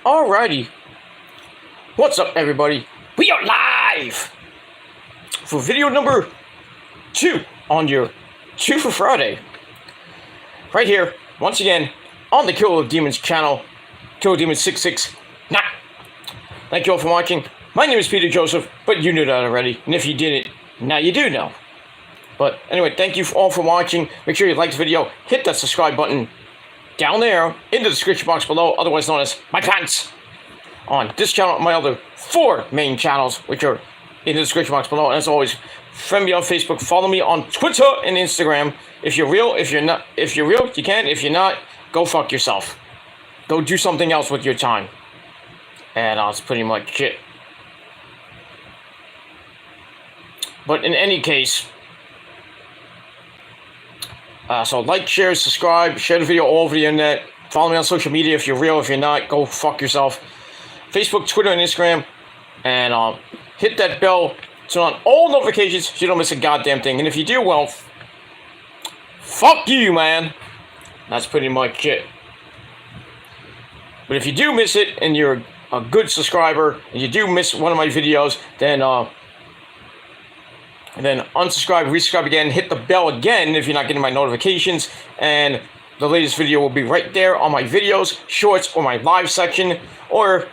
Alrighty. What's up, everybody? We are live for video number 2 on your 2 for Friday. Right here, once again, on the Kill of Demons channel, Kill of Demons 669. Thank you all for watching. My name is Peter Joseph, but you knew that already. And if you didn't, now you do know. But anyway, thank you all for watching. Make sure you like the video. Hit that subscribe button down there in the description box below, otherwise known as my pants. On this channel and my other 4 main channels, which are in the description box below. And as always, friend me on Facebook, follow me on Twitter and Instagram. If you're real, if you're not, if you're real, you can. If you're not, go fuck yourself. Go do something else with your time. And that's pretty much it. But in any case, so like, share, subscribe, share the video all over the internet. Follow me on social media if you're real. If you're not, go fuck yourself. Facebook, Twitter, and Instagram. And hit that bell. Turn on all notifications so you don't miss a goddamn thing. And if you do, well, fuck you, man. That's pretty much it. But if you do miss it and you're a good subscriber and you do miss one of my videos, then unsubscribe, resubscribe again, hit the bell again if you're not getting my notifications, and the latest video will be right there on my videos, shorts, or my live section, or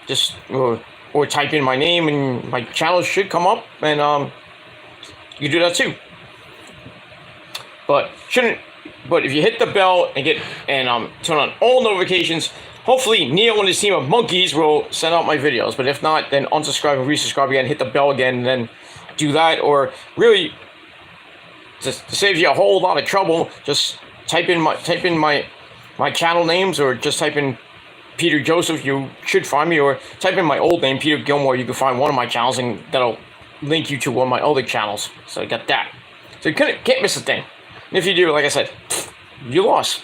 just or type in my name and my channel should come up, and you can do that too. But if you hit the bell and turn on all notifications, hopefully Neo and his team of monkeys will send out my videos. But if not, then unsubscribe and resubscribe again, hit the bell again, and then do that. Or really, to save you a whole lot of trouble, just type in my channel names, or just type in Peter Joseph. You should find me, or type in my old name, Peter Gilmore. You can find one of my channels, and that'll link you to one of my other channels. So you got that. So you can't miss a thing. And if you do, like I said, you lost.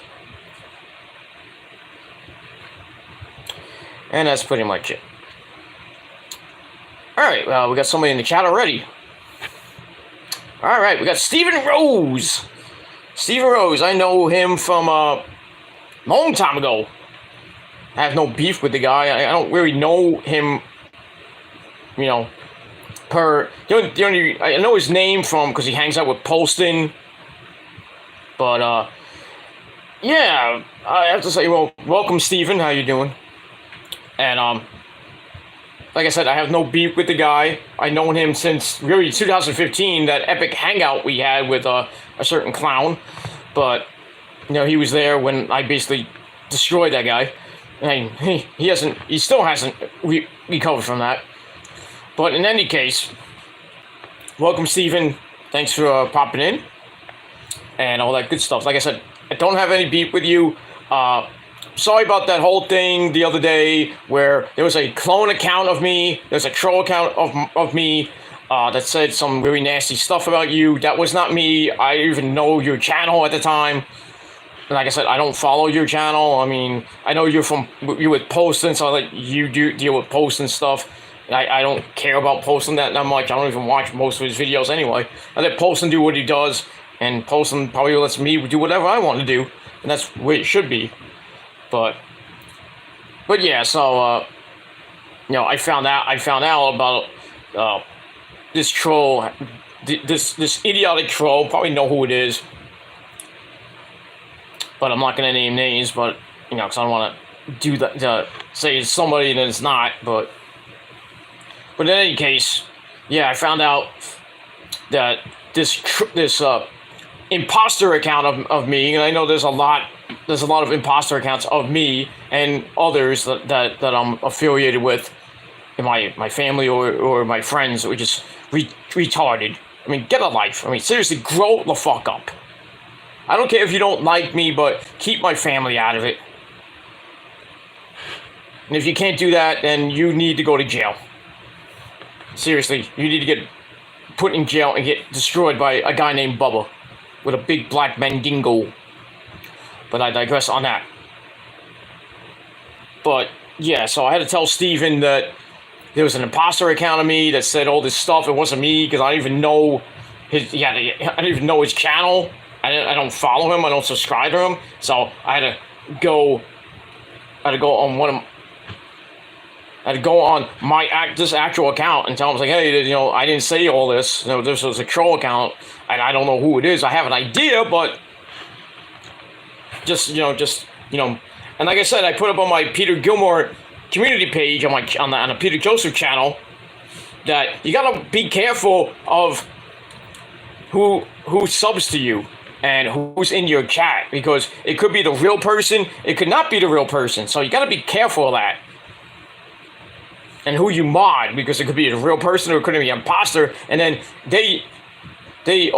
And that's pretty much it. Alright, well, we got somebody in the chat already. Alright, we got Stephen Rose. Stephen Rose, I know him from a long time ago. I have no beef with the guy. I don't really know him, you know, I know his name from, because he hangs out with Poston. But, yeah, I have to say, well, welcome, Stephen. How you doing? And, like I said, I have no beef with the guy. I've known him since, really, 2015, that epic hangout we had with a certain clown. But, you know, he was there when I basically destroyed that guy. And he still hasn't recovered from that. But in any case, welcome, Stephen. Thanks for popping in. And all that good stuff. Like I said, I don't have any beef with you. Sorry about that whole thing the other day where there was a clone account of me. There's a troll account of me that said some really nasty stuff about you. That was not me. I didn't even know your channel at the time. Like I said, I don't follow your channel. I mean, I know you're with Poston, so I you do deal with Poston stuff. I don't care about Poston that much. I don't even watch most of his videos anyway. I let Poston do what he does, and Poston probably lets me do whatever I want to do, and that's the way it should be. But yeah, so you know, I found out about this troll, this idiotic troll. Probably know who it is, but I'm not gonna name names. But you know, because I don't want to do that, to say it's somebody that it's not. But in any case, yeah, I found out that this imposter account of me, and I know there's a lot of imposter accounts of me and others that I'm affiliated with in my family or my friends, which is retarded. I mean, get a life. I mean, seriously, grow the fuck up. I don't care if you don't like me, but keep my family out of it. And if you can't do that, then you need to go to jail. Seriously, you need to get put in jail and get destroyed by a guy named Bubba with a big black mandingo. But I digress on that. But yeah, so I had to tell Steven that there was an imposter account of me that said all this stuff. It wasn't me, because I didn't even know I didn't even know his channel. I don't follow him. I don't subscribe to him. So I had to go on one of I'd go on this actual account and tell them, like, hey, you know, I didn't say all this. You know, this was a troll account, and I don't know who it is. I have an idea, but just, you know, and like I said, I put up on my Peter Gilmore community page on the Peter Joseph channel that you gotta be careful of who subs to you and who's in your chat, because it could be the real person, it could not be the real person. So you gotta be careful of that. And who you mod, because it could be a real person or it could be an imposter, and then they they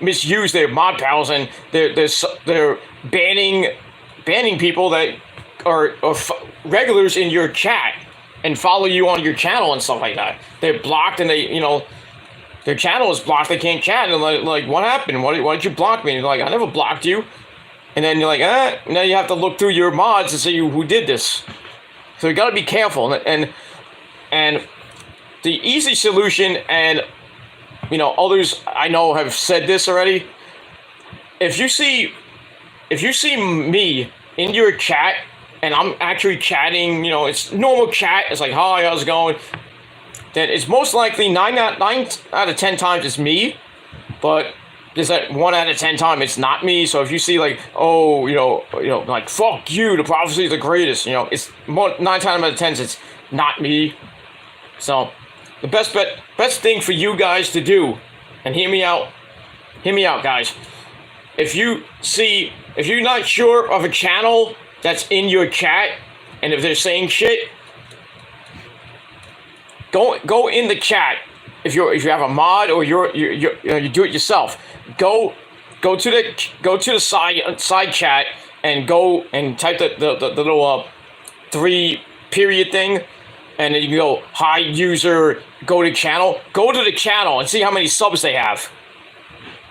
misuse their mod pals, and they're banning people that are regulars in your chat and follow you on your channel and stuff like that. They're blocked, and their channel is blocked. They can't chat, and like what happened? Why did you block me? And like, I never blocked you. And then you're like, now you have to look through your mods to see who did this. So you got to be careful, and the easy solution, and you know, others I know have said this already. If you see me in your chat and I'm actually chatting, you know, it's normal chat. It's like, hi, how's it going? Then it's most likely 9 out of 10 times it's me, but there's that 1 out of 10 time it's not me. So if you see like, oh, you know, like, fuck you, the prophecy is the greatest, you know, it's 9 times out of 10 it's not me. So the best thing for you guys to do, and hear me out guys, if you're not sure of a channel that's in your chat, and if they're saying shit, go in the chat. If you have a mod or you do it yourself, go to the side chat and go and type the little 3 period thing, and then you can go, hi user, go to the channel and see how many subs they have.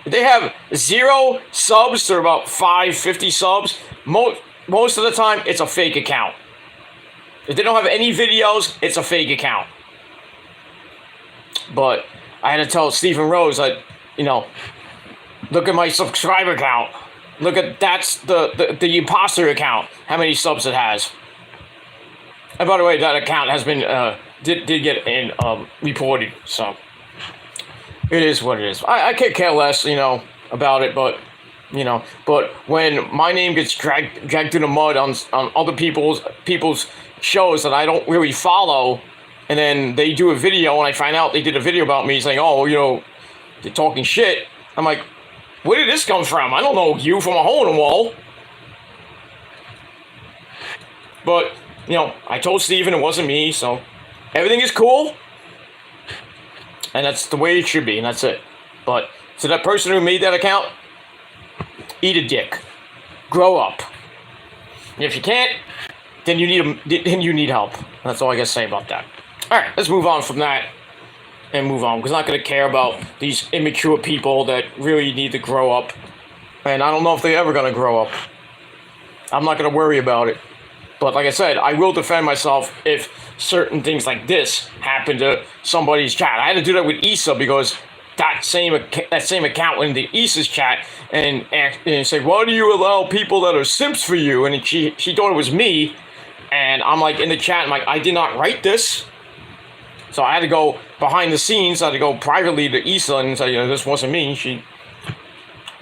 If they have 0 subs to about 50 subs, most of the time it's a fake account. If they don't have any videos, it's a fake account. But I had to tell Stephen Rose that, you know, look at my subscriber count. Look at, that's the imposter account, how many subs it has. And by the way, that account has been did get reported, so it is what it is. I can't care less, you know, about it, but you know, but when my name gets dragged through the mud on other people's shows that I don't really follow, and then they do a video and I find out they did a video about me saying, oh, you know, they're talking shit. I'm like, where did this come from? I don't know you from a hole in the wall. But, you know, I told Steven it wasn't me, so everything is cool. And that's the way it should be, and that's it. But to that person who made that account, eat a dick. Grow up. And if you can't, then you need help. That's all I got to say about that. All right, let's move on from that and move on, because I'm not going to care about these immature people that really need to grow up. And I don't know if they're ever going to grow up. I'm not going to worry about it. But like I said, I will defend myself if certain things like this happen to somebody's chat. I had to do that with Issa, because that same account went into Issa's chat and said, why do you allow people that are simps for you? And she thought it was me. And I'm like in the chat, I'm like, I did not write this. So I had to go behind the scenes. I had to go privately to Issa and say, you know, this wasn't me.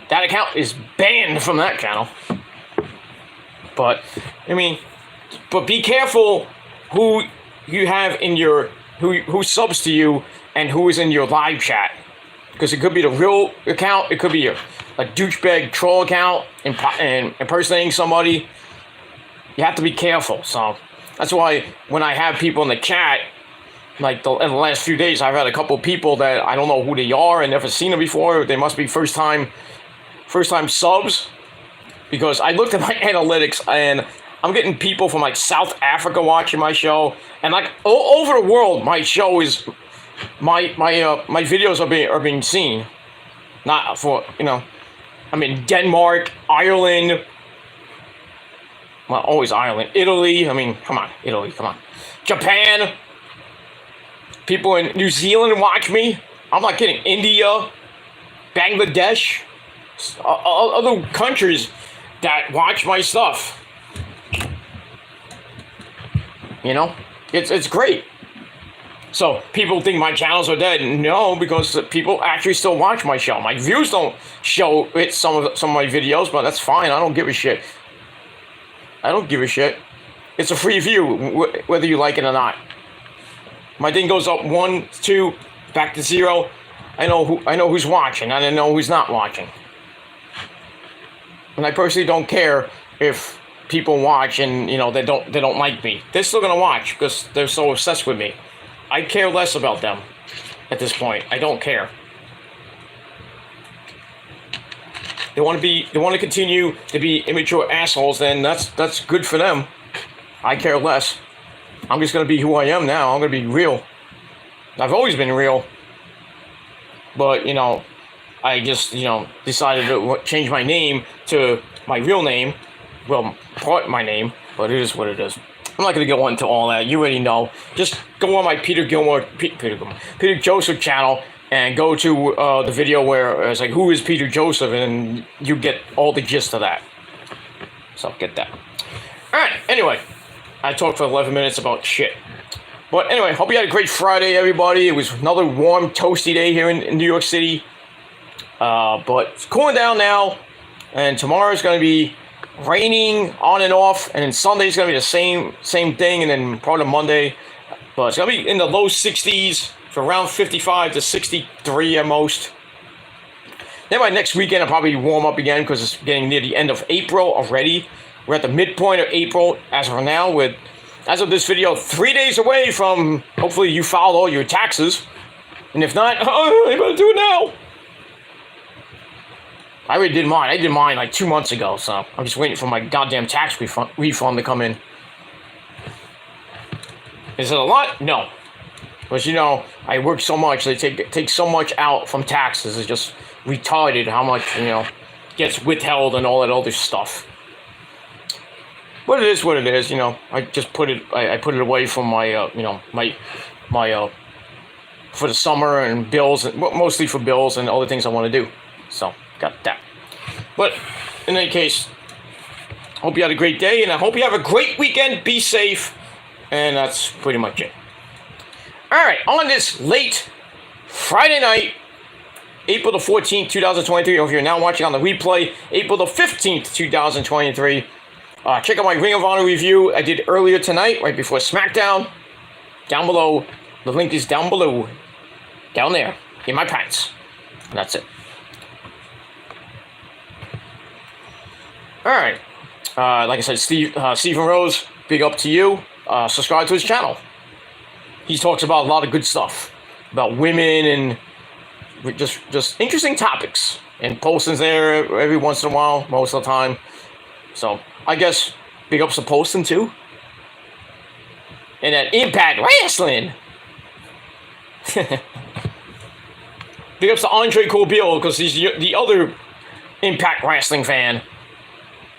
That account is banned from that channel. But I mean, but be careful who you have in your who subs to you and who is in your live chat, because it could be the real account. It could be a douchebag troll account and impersonating somebody. You have to be careful. So that's why when I have people in the chat, like in the last few days, I've had a couple of people that I don't know who they are and never seen them before. They must be first time subs, because I looked at my analytics and I'm getting people from like South Africa watching my show, and like all over the world, my show is my videos are being seen. Not for, you know, I mean Denmark, Ireland. Well, always Ireland, Italy. I mean, come on, Italy, come on, Japan. People in New Zealand watch me. I'm not kidding. India, Bangladesh, other countries that watch my stuff. You know, It's great. So people think my channels are dead. No, because people actually still watch my show. My views don't show it some of my videos, but that's fine. I don't give a shit. I don't give a shit. It's a free view, whether you like it or not. My thing goes up 1, 2, back to 0. I know who's watching. I know who's not watching. And I personally don't care if people watch and they don't like me. They're still gonna watch because they're so obsessed with me. I care less about them at this point. I don't care. They want to continue to be immature assholes, then that's good for them. I care less. I'm just gonna be who I am now. I'm gonna be real. I've always been real. But I just decided to change my name to my real name. Well, part my name, but it is what it is. I'm not going to go into all that. You already know. Just go on my Peter Joseph channel and go to the video where it's like, who is Peter Joseph? And you get all the gist of that. So get that. All right. Anyway, I talked for 11 minutes about shit. But anyway, hope you had a great Friday, everybody. It was another warm, toasty day here in New York City. But it's cooling down now. And tomorrow's going to be raining on and off, and then Sunday's gonna be the same thing, and then probably Monday, but it's gonna be in the low 60s for around 55 to 63 at most. Then by next weekend I'll probably warm up again because it's getting near the end of April already. We're at the midpoint of April as of now, as of this video, 3 days away from hopefully you filed all your taxes, and if not, you better do it now. I already did mine. I did mine like 2 months ago, so I'm just waiting for my goddamn tax refund to come in. Is it a lot? No. But I work so much, they take so much out from taxes. It's just retarded how much, gets withheld and all that other stuff. But it is what it is, I just put it away from my, my for the summer and bills, and mostly for bills and other things I want to do. So, got that. But, in any case, hope you had a great day, and I hope you have a great weekend. Be safe, and that's pretty much it. Alright, on this late Friday night, April the 14th, 2023, or if you're now watching on the replay, April the 15th, 2023, check out my Ring of Honor review I did earlier tonight, right before Smackdown, down below. The link is down below, down there, in my pants. And that's it. Alright, like I said, Stephen Rose, big up to you. Subscribe to his channel. He talks about a lot of good stuff. About women and just interesting topics. And postings there every once in a while, most of the time. So, I guess, big ups to Poston too. And that Impact Wrestling. Big ups to Andre Corbeil, because he's the other Impact Wrestling fan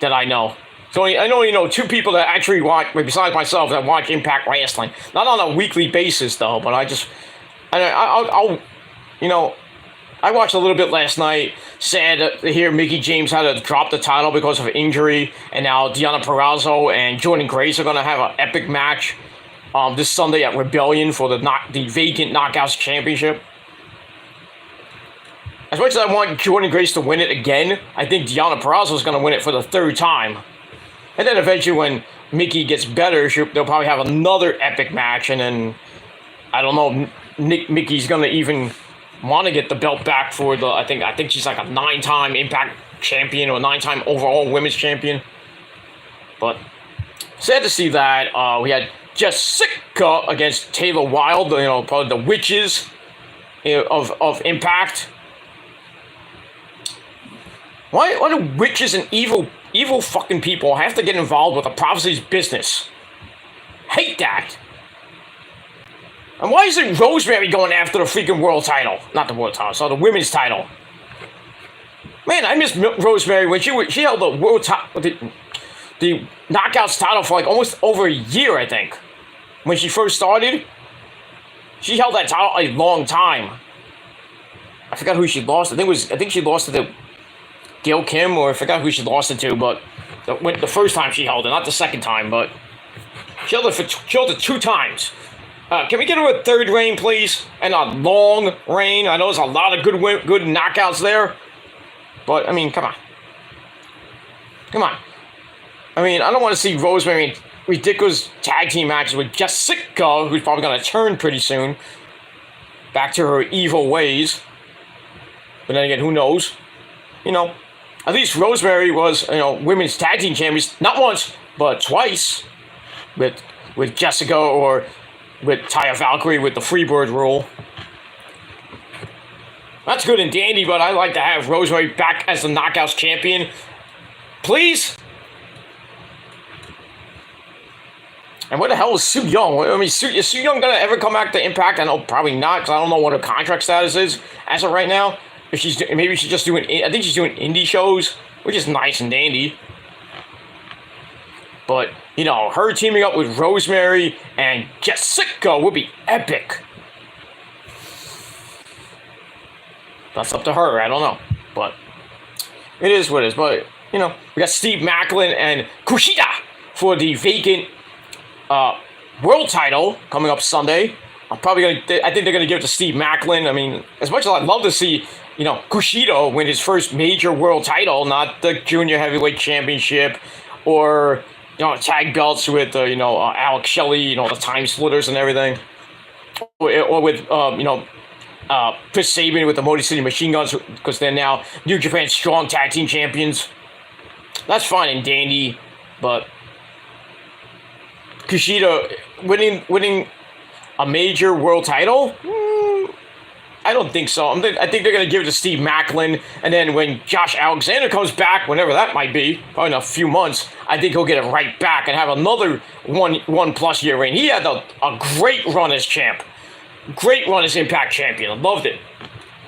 that I know. So I only know 2 people that actually watch, besides myself, that watch Impact Wrestling. Not on a weekly basis though, but I watched a little bit last night. Sad to hear Mickie James had to drop the title because of injury, and now Deonna Purrazzo and Jordynne Grace are gonna have an epic match this Sunday at Rebellion for the vacant Knockouts Championship. As much as I want Jordynne Grace to win it again, I think Deonna Purrazzo is going to win it for the 3rd time. And then eventually when Mickie gets better, they'll probably have another epic match, and then, I don't know, Mickey's going to even want to get the belt back for the, I think she's like a 9-time Impact champion or 9-time overall women's champion. But, sad to see that. We had Jessica against Taylor Wilde, probably the witches of Impact. Why do witches and evil fucking people have to get involved with the Prophecy's business? Hate that. And why isn't Rosemary going after the freaking world title? Not the world title, so the women's title. Man, I miss Rosemary when she held the world title, the Knockouts title for like almost over a year, I think. When she first started, she held that title a long time. I forgot who she lost. I think she lost to the Gail Kim, or I forgot who she lost it to, but the first time she held it, not the second time, but Killed it 2 times. Can we get her a 3rd reign, please? And a long reign. I know there's a lot of good knockouts there. But, I mean, come on. Come on. I mean, I don't want to see Rosemary in ridiculous tag team matches with Jessica, who's probably going to turn pretty soon. Back to her evil ways. But then again, who knows? You know, at least Rosemary was, women's tag team champions. Not once, but twice. With Jessica or with Taya Valkyrie with the Freebird rule. That's good and dandy, but I'd like to have Rosemary back as the Knockouts champion. Please? And what the hell is Su Yung? I mean, is Su Yung going to ever come back to Impact? I know probably not, because I don't know what her contract status is as of right now. If maybe she's just doing, I think she's doing indie shows, which is nice and dandy. But, her teaming up with Rosemary and Jessica would be epic. That's up to her, I don't know. But it is what it is. But, we got Steve Macklin and Kushida for the vacant world title coming up Sunday. I think they're going to give it to Steve Macklin. I mean, as much as I'd love to see, Kushida win his first major world title, not the Junior Heavyweight Championship or... tag belts with, Alex Shelley, the Time Splitters and everything. Or with, Chris Sabin with the Motor City Machine Guns, because they're now New Japan Strong Tag Team Champions. That's fine and dandy, but Kushida winning a major world title? I don't think so. I think they're going to give it to Steve Macklin, and then when Josh Alexander comes back, whenever that might be, probably in a few months, I think he'll get it right back and have another one plus year reign. He had a great run as champ. Great run as Impact champion. I loved it.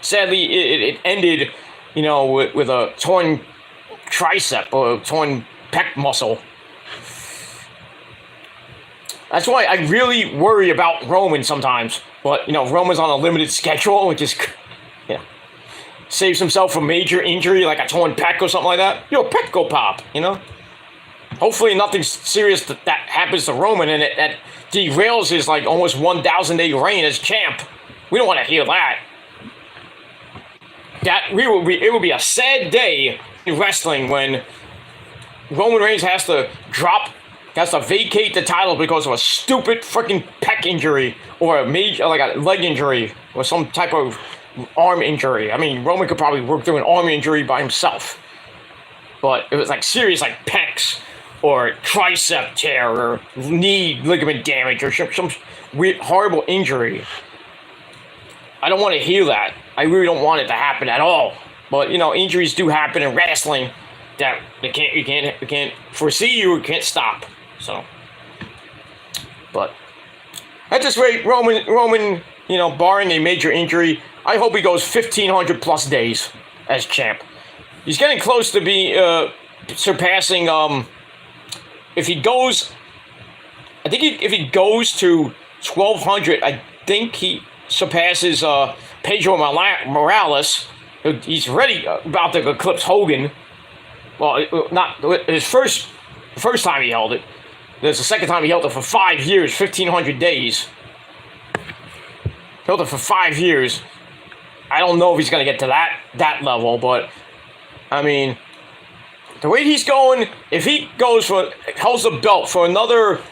Sadly, it ended, with a torn tricep or a torn pec muscle. That's why I really worry about Roman sometimes. But, Roman's on a limited schedule, which is, saves himself from major injury, like a torn pec or something like that. Pec go pop, Hopefully nothing serious that happens to Roman and that derails his, almost 1,000-day reign as champ. We don't want to hear that. It will be a sad day in wrestling when Roman Reigns has to vacate the title because of a stupid freaking pec injury or a major, a leg injury or some type of arm injury. I mean, Roman could probably work through an arm injury by himself. But it was serious, pecs or tricep tear or knee ligament damage or some weird, horrible injury. I don't want to hear that. I really don't want it to happen at all. But, injuries do happen in wrestling that you can't foresee, you can't stop. So, but at this rate, Roman, barring a major injury, I hope he goes 1,500 plus days as champ. He's getting close to be surpassing. If he goes to 1,200, I think he surpasses Pedro Morales. He's already about to eclipse Hogan. Well, not his first time he held it. There's the second time he held it for 5 years, 1,500 days. Held it for 5 years. I don't know if he's going to get to that level, but, I mean, the way he's going, if he holds the belt for another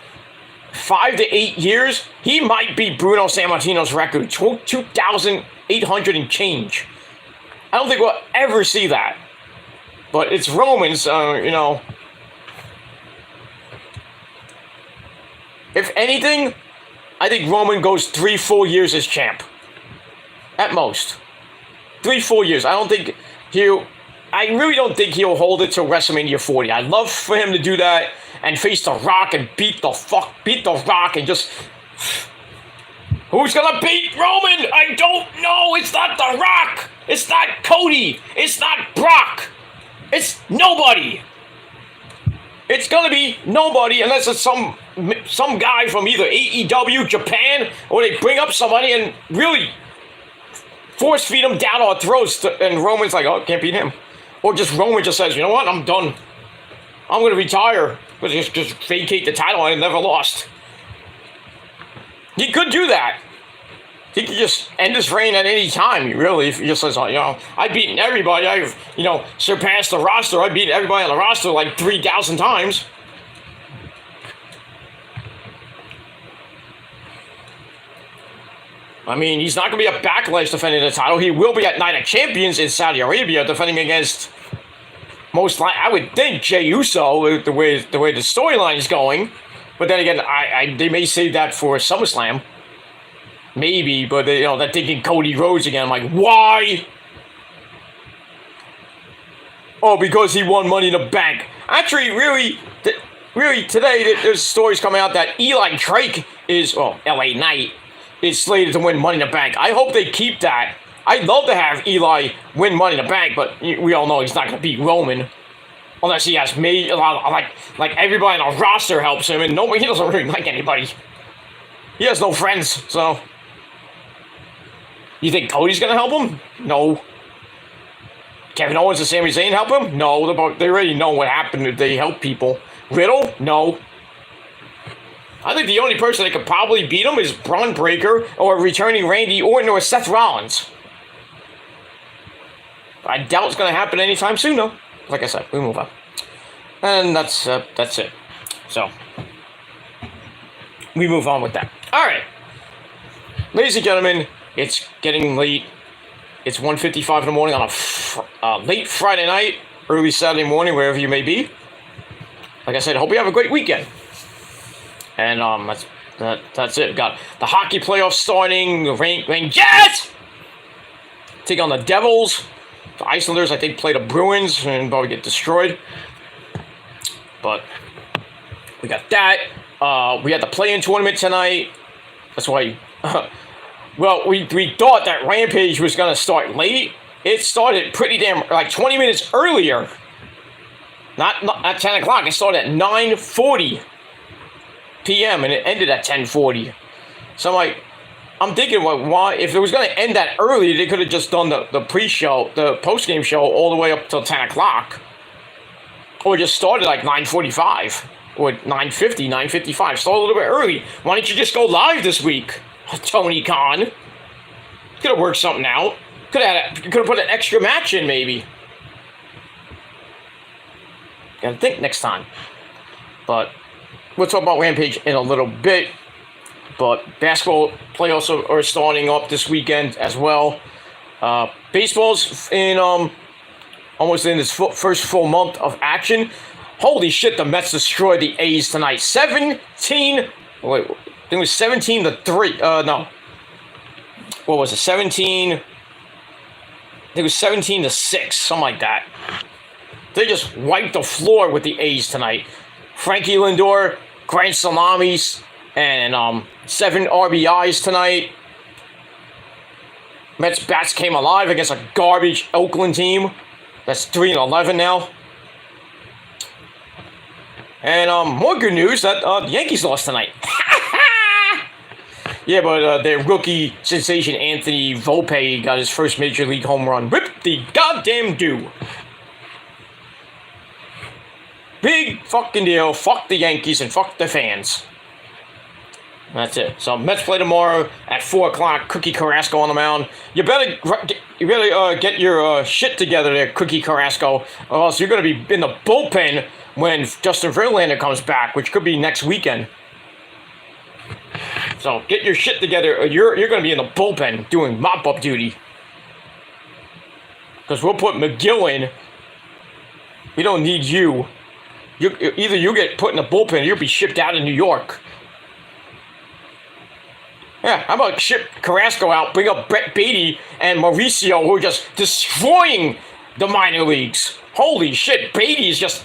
5 to 8 years, he might beat Bruno Sammartino's record, 2,800 and change. I don't think we'll ever see that. But it's Roman's, If anything, I think Roman goes 3-4 years as champ. At most. 3-4 years. I really don't think he'll hold it till WrestleMania 40. I'd love for him to do that and face The Rock and beat The Rock and just... Who's gonna beat Roman? I don't know. It's not The Rock. It's not Cody. It's not Brock. It's nobody. It's gonna be nobody unless it's some guy from either AEW, Japan, or they bring up somebody and really force feed him down our throats. And Roman's like, oh, can't beat him. Or just Roman just says, you know what, I'm done. I'm gonna retire. Just vacate the title I never lost. He could do that. He could just end his reign at any time, really, if he just says, I've beaten everybody. I've, surpassed the roster. I've beaten everybody on the roster like 3,000 times. I mean, he's not going to be at Backlash defending the title. He will be at Night of Champions in Saudi Arabia defending against, most likely, I would think, Jey Uso, the way the storyline is going. But then again, they may save that for SummerSlam. Maybe, but they're thinking Cody Rhodes again. I'm like, why? Oh, because he won Money in the Bank. Actually, really today, there's stories coming out that Eli Drake is, LA Knight, is slated to win Money in the Bank. I hope they keep that. I'd love to have Eli win Money in the Bank, but we all know he's not going to beat Roman. Unless he has made a lot of, like everybody on the roster helps him, and he doesn't really like anybody. He has no friends, so. You think Cody's going to help him? No. Kevin Owens and Sami Zayn help him? No. They already know what happened if they help people. Riddle? No. I think the only person that could probably beat him is Braun Breaker or returning Randy Orton or Seth Rollins. I doubt it's going to happen anytime soon, though. Like I said, we move on. And that's it. So, we move on with that. All right. Ladies and gentlemen, it's getting late. It's 1:55 in the morning on a late Friday night, early Saturday morning, wherever you may be. Like I said, I hope you have a great weekend. And that's it. Got the hockey playoffs starting. The Rangers take on the Devils. The Icelanders, I think, play the Bruins and probably get destroyed. But we got that. We had the play-in tournament tonight. That's why. Well, we thought that Rampage was going to start late. It started pretty damn, like 20 minutes earlier. Not at 10 o'clock. It started at 9:40 p.m. and it ended at 10:40. So I'm thinking, why? If it was going to end that early, they could have just done the pre-show, the post-game show all the way up till 10 o'clock. Or just started like 9:45 or 9:50, 9:55. Start a little bit early. Why don't you just go live this week? Tony Khan. Could have worked something out. Could have put an extra match in, maybe. Gotta think next time. But we'll talk about Rampage in a little bit. But basketball playoffs are starting up this weekend as well. Baseball's in almost in its first full month of action. Holy shit, the Mets destroyed the A's tonight. 17. Wait. I think it was 17-3. No. What was it? 17. I think it was 17-6. Something like that. They just wiped the floor with the A's tonight. Frankie Lindor, grand salamis, and 7 RBIs tonight. Mets bats came alive against a garbage Oakland team. That's 3-11 now. And more good news that the Yankees lost tonight. Yeah, but their rookie sensation Anthony Volpe got his first major league home run. Rip the goddamn do. Big fucking deal. Fuck the Yankees and fuck the fans. That's it. So Mets play tomorrow at 4 o'clock. Cookie Carrasco on the mound. You better get your shit together there, Cookie Carrasco, or else you're going to be in the bullpen when Justin Verlander comes back, which could be next weekend. So get your shit together, or you're going to be in the bullpen doing mop-up duty. Because we'll put McGill in. We don't need you. Either you get put in the bullpen or you'll be shipped out of New York. Yeah, how about ship Carrasco out, bring up Brett Beatty and Mauricio, who are just destroying the minor leagues. Holy shit, Beatty's just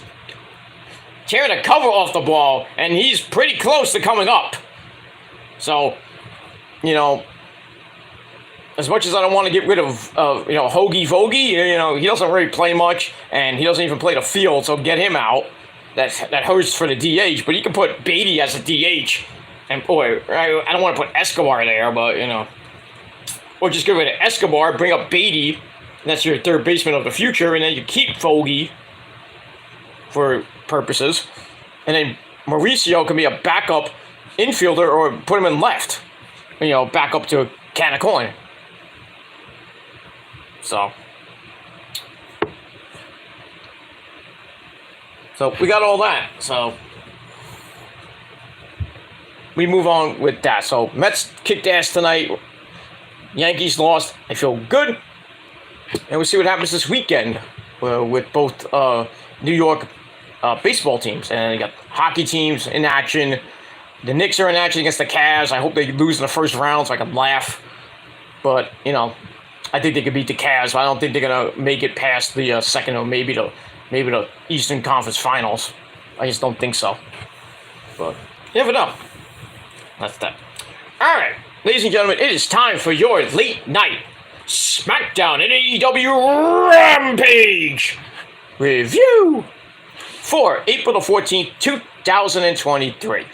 tearing the cover off the ball, and he's pretty close to coming up. So, as much as I don't want to get rid of, Hoagie Vogie, he doesn't really play much, and he doesn't even play the field, so get him out. That hurts for the DH, but you can put Beatty as a DH. And boy, I don't want to put Escobar there, but, or just get rid of Escobar, bring up Beatty, and that's your third baseman of the future, and then you keep Vogie for purposes. And then Mauricio can be a backup infielder or put him in left. back up to a can of corn. So we got all that. So we move on with that. So Mets kicked ass tonight. Yankees lost. I feel good. And we'll see what happens this weekend with both New York baseball teams. And you got hockey teams in action. The Knicks are in action against the Cavs. I hope they lose in the first round so I can laugh. But, I think they could beat the Cavs. But I don't think they're going to make it past the second or maybe the Eastern Conference Finals. I just don't think so. But you never know. That's that. All right, ladies and gentlemen, it is time for your late night Smackdown and AEW Rampage review for April the 14th, 2023.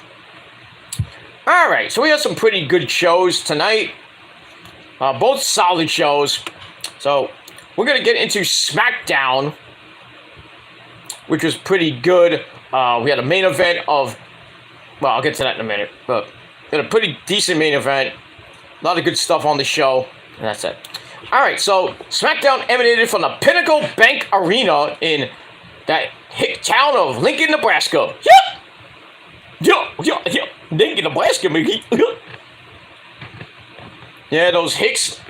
All right, so we had some pretty good shows tonight. Both solid shows. So we're going to get into Smackdown, which was pretty good. We had a main event of, well, I'll get to that in a minute, but we had a pretty decent main event. A lot of good stuff on the show, and that's it. All right, so Smackdown emanated from the Pinnacle Bank Arena in that hick town of Lincoln, Nebraska. Yeah. Lincoln, Nebraska, Mickey. Yeah, those hicks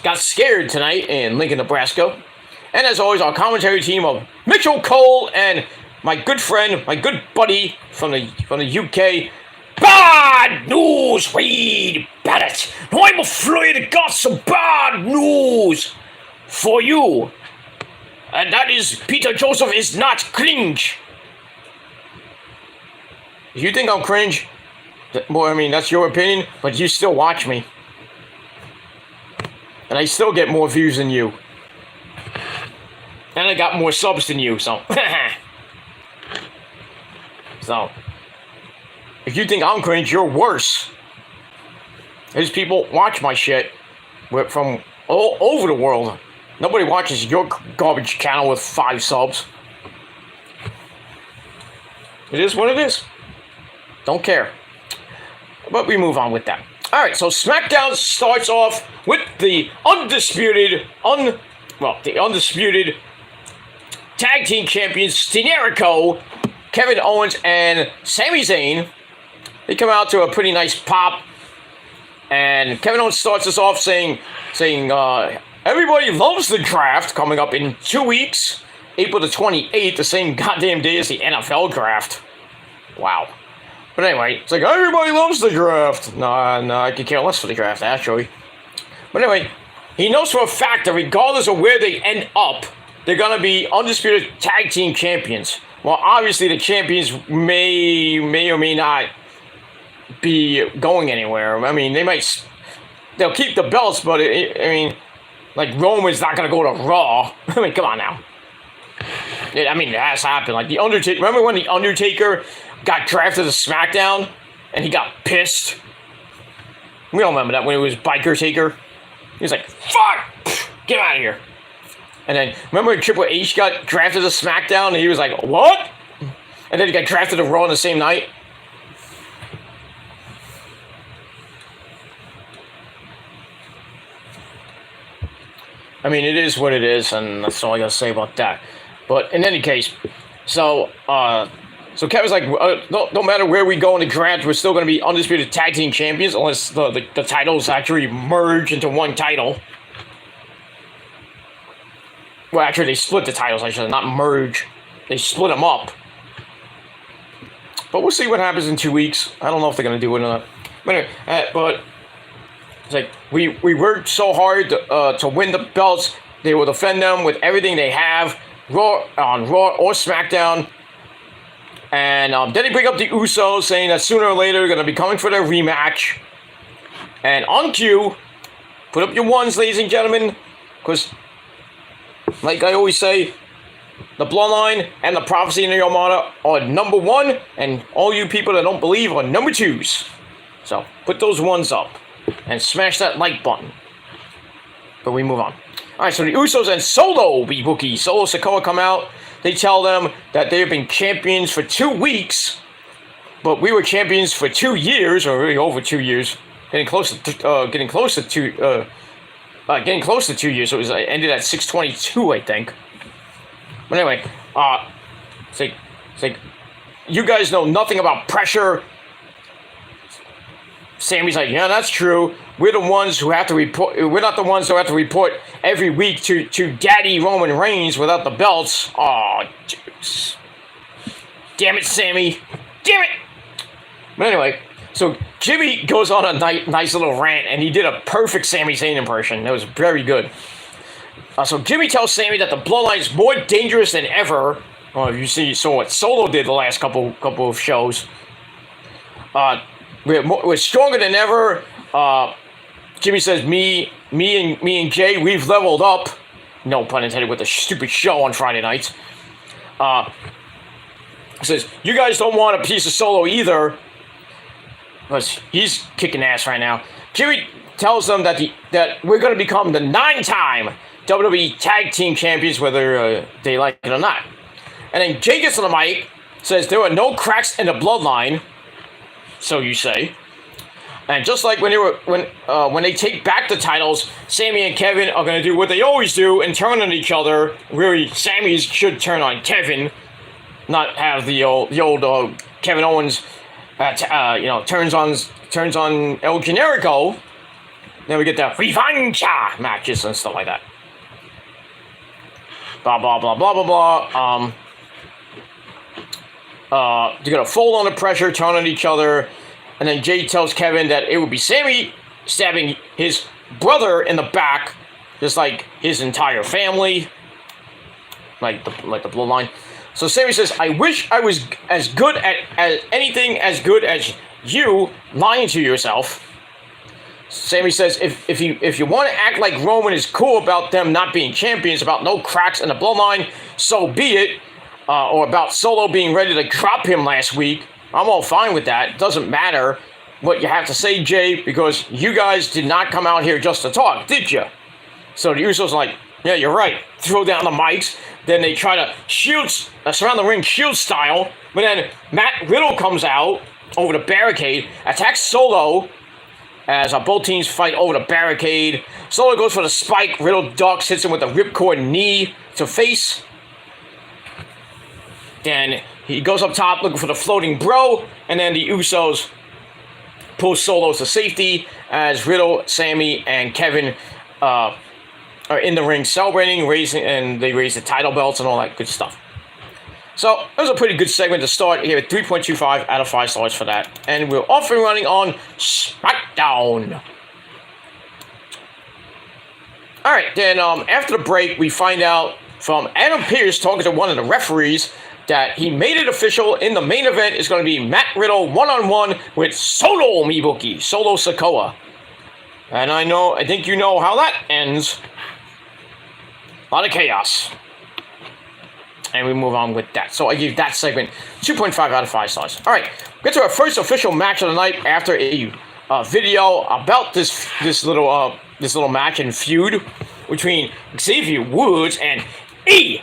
got scared tonight in Lincoln, Nebraska. And as always, our commentary team of Mitchell Cole and my good friend, my good buddy from the UK, bad news, Reed Barrett. Now I'm afraid I got some bad news for you. And that is, Peter Joseph is not cringe. If you think I'm cringe, well, I mean, that's your opinion, but you still watch me. And I still get more views than you. And I got more subs than you, so. So, if you think I'm cringe, you're worse. These people watch my shit from all over the world. Nobody watches your garbage channel with 5 subs. It is what it is. Don't care. But we move on with that. Alright, so Smackdown starts off with the undisputed tag team champions, Generico, Kevin Owens, and Sami Zayn. They come out to a pretty nice pop. And Kevin Owens starts us off saying, everybody loves the draft coming up in 2 weeks. April the 28th, the same goddamn day as the NFL draft. Wow. But anyway, it's like, everybody loves the draft. No, I could care less for the draft, actually. But anyway, he knows for a fact that regardless of where they end up, they're going to be undisputed tag team champions. Well, obviously, the champions may or may not be going anywhere. I mean, they'll keep the belts, but like Roman's not going to go to Raw. I mean, come on now. I mean, it has happened. Like the Undertaker. Remember when the Undertaker got drafted to SmackDown and he got pissed? We all remember that when it was Biker Taker. He was like, "Fuck, get out of here." And then remember when Triple H got drafted to SmackDown and he was like, "What?" And then he got drafted to Raw on the same night. I mean, it is what it is, and that's all I gotta say about that. But in any case, so Kevin's like, no matter where we go in the draft, we're still gonna be undisputed tag team champions unless the titles actually merge into one title. Well, actually, they split the titles. I should not merge. They split them up. But we'll see what happens in 2 weeks. I don't know if they're gonna do it or not. But anyway, but it's like we worked so hard to win the belts. They will defend them with everything they have, Raw or SmackDown. And then they bring up the Usos, saying that sooner or later they're going to be coming for their rematch. And on cue, put up your ones, ladies and gentlemen, because, like I always say, the Bloodline and the Prophecy in the Armada are number 1, and all you people that don't believe are number 2s. So put those ones up and smash that like button. But we move on. Alright, so the Usos and Solo Ibushi, Solo Sikoa come out. They tell them that they have been champions for 2 weeks, but we were champions for 2 years, or really over 2 years. getting close to 2 years. So it ended at 6/22, I think. But anyway, it's like you guys know nothing about pressure. Sammy's like, yeah, that's true. We're the ones who have to report. We're not the ones who have to report every week to Daddy Roman Reigns without the belts. Oh, jeez. Damn it, Sammy. Damn it. But anyway, so Jimmy goes on a nice little rant, and he did a perfect Sami Zayn impression. That was very good. So Jimmy tells Sammy that the Bloodline is more dangerous than ever. Well, you saw what Solo did the last couple of shows. We're stronger than ever. Jimmy says, me and Jay, we've leveled up. No pun intended with the stupid show on Friday nights. Says, you guys don't want a piece of Solo either. Because he's kicking ass right now. Jimmy tells them that we're going to become the 9-time WWE Tag Team Champions, whether they like it or not. And then Jay gets on the mic, says there are no cracks in the bloodline. So you say. And just like when they take back the titles, Sammy and Kevin are going to do what they always do and turn on each other. Really, Sammy should turn on Kevin, not have the old Kevin Owens, turns on El Generico. Then we get the Revancha matches and stuff like that. Blah blah blah blah blah blah. They're gonna fold under pressure, turn on each other, and then Jay tells Kevin that it would be Sammy stabbing his brother in the back, just like his entire family, like the bloodline. So Sammy says, "I wish I was as good at anything as good as you lying to yourself." Sammy says, "If you want to act like Roman is cool about them not being champions, about no cracks in the bloodline, so be it." Or about Solo being ready to drop him last week. I'm all fine with that. It doesn't matter what you have to say, Jay, because you guys did not come out here just to talk, did you? So the Usos are like, yeah, you're right. Throw down the mics. Then they try to surround the ring shield style. But then Riddle comes out over the barricade, attacks Solo as both teams fight over the barricade. Solo goes for the spike. Riddle ducks, hits him with a ripcord knee to face. Then he goes up top looking for the floating bro, and then the Usos pull Solo to safety as Riddle, Sammy, and Kevin are in the ring celebrating, they raise the title belts and all that good stuff. So it was a pretty good segment to start. He gave it 3.25 out of 5 stars for that. And we're off and running on Smackdown. Alright, then after the break, we find out from Adam Pearce talking to one of the referees that he made it official. In the main event is going to be Matt Riddle one-on-one with Solo Mibuki, Solo Sikoa. And I think you know how that ends. A lot of chaos. And we move on with that. So I gave that segment 2.5 out of 5 stars. Alright, get to our first official match of the night after a video about this little match and feud between Xavier Woods and Eli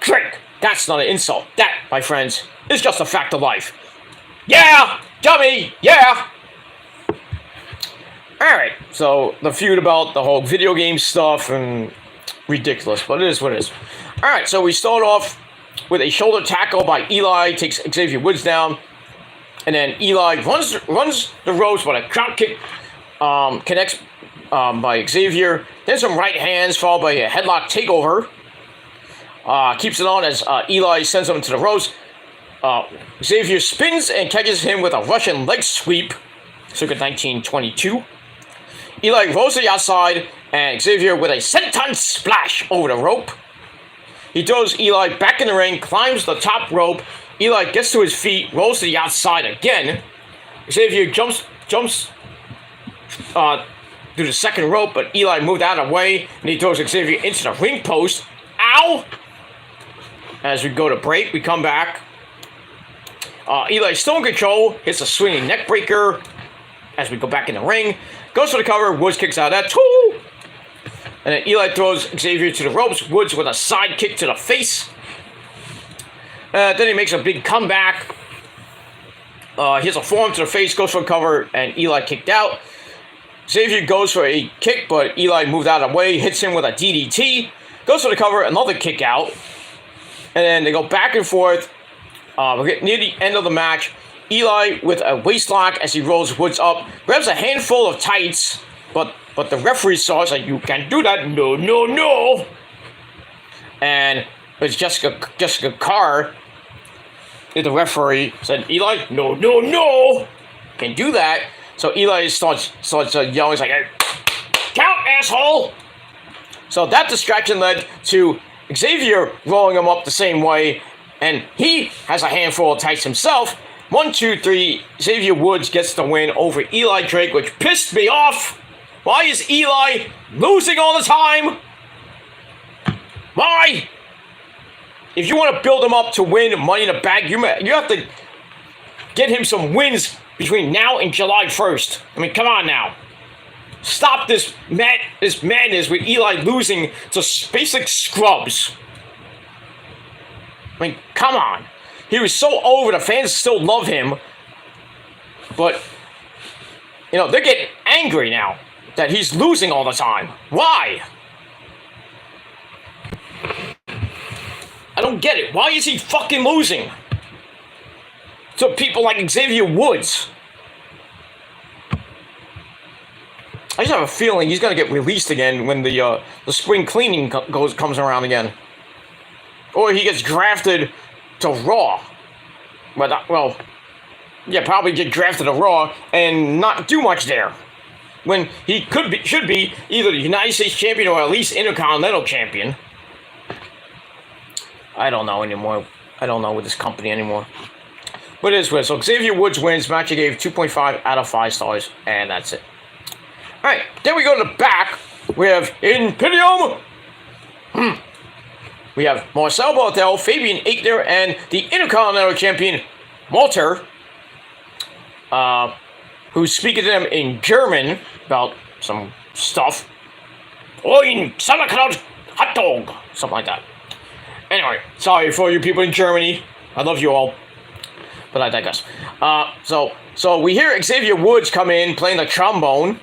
Drake. That's not an insult. That, my friends, is just a fact of life. Yeah! Dummy! Yeah! Alright, so the feud about the whole video game stuff and ridiculous, but it is what it is. Alright, so we start off with a shoulder tackle by Eli, takes Xavier Woods down, and then Eli runs the ropes, but a drop kick connects by Xavier. Then some right hands followed by a headlock takeover. Keeps it on as Eli sends him to the ropes. Xavier spins and catches him with a Russian leg sweep, circa 1922. Eli rolls to the outside, and Xavier with a senton splash over the rope. He throws Eli back in the ring, climbs the top rope. Eli gets to his feet, rolls to the outside again. Xavier jumps through the second rope, but Eli moved out of the way, and he throws Xavier into the ring post. Ow! As we go to break, we come back. Eli's still in control, hits a swinging neck breaker as we go back in the ring. Goes for the cover, Woods kicks out of that. Woo! And then Eli throws Xavier to the ropes. Woods with a side kick to the face. Then he makes a big comeback. He has a forearm to the face, goes for a cover, and Eli kicked out. Xavier goes for a kick, but Eli moved out of the way, hits him with a DDT, goes for the cover, another kick out, and then they go back and forth. We're getting near the end of the match. Eli with a waist lock as he rolls Woods up, grabs a handful of tights, but the referee saw it, like, you can't do that, no, no, no. And it's Jessica Carr, the referee, said, Eli, no, no, no, can't do that. So Eli starts yelling, he's like, hey, count, asshole. So that distraction led to Xavier rolling him up the same way, and he has a handful of tights himself. 1, 2, 3, Xavier Woods gets the win over Eli Drake, which pissed me off. Why is Eli losing all the time? Why? If you want to build him up to win Money in the Bank, you have to get him some wins between now and July 1st. I mean, come on now. Stop this madness with Eli losing to basic scrubs. I mean, come on. He was so over. The fans still love him. But, they're getting angry now that he's losing all the time. Why? I don't get it. Why is he fucking losing to people like Xavier Woods? I just have a feeling he's going to get released again when the spring cleaning comes around again. Or he gets drafted to Raw. But, probably get drafted to Raw and not do much there. When he should be either the United States champion or at least Intercontinental champion. I don't know anymore. I don't know with this company anymore. But it is weird. So Xavier Woods wins. Match he gave 2.5 out of 5 stars. And that's it. Alright, then we go to the back. We have Imperium. We have Marcel Barthel, Fabian Aichner, and the Intercontinental Champion, Walter, who's speaking to them in German about some stuff. Ein Sauerkraut hot dog. Something like that. Anyway, sorry for you people in Germany. I love you all. But I digress. So we hear Xavier Woods come in playing the trombone.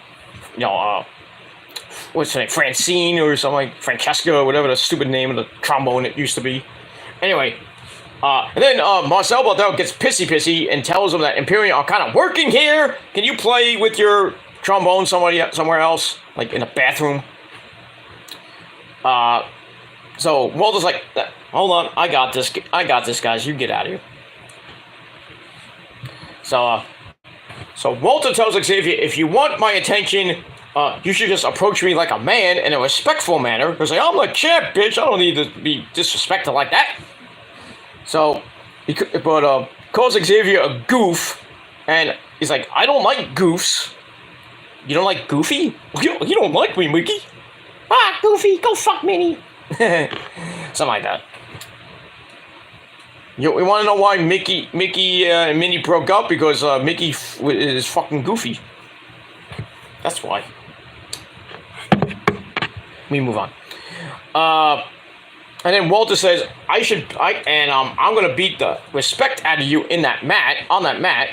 What's her name? Francine or something like Francesca or whatever the stupid name of the trombone it used to be. Anyway, and then Marcel Barthel gets pissy and tells him that Imperium are kind of working here. Can you play with your trombone somewhere else, like in a bathroom? So Walter's like, hold on, I got this, guys. You get out of here. So Walter tells Xavier, if you want my attention, you should just approach me like a man in a respectful manner. He's like, I'm the champ, bitch. I don't need to be disrespected like that. So, calls Xavier a goof, and he's like, I don't like goofs. You don't like Goofy? You don't like me, Mickey? Ah, Goofy, go fuck Minnie. Something like that. We want to know why Mickey and Minnie broke up? Because Mickey is fucking Goofy. That's why. We move on. And then Walter says, I'm gonna beat the respect out of you on that mat.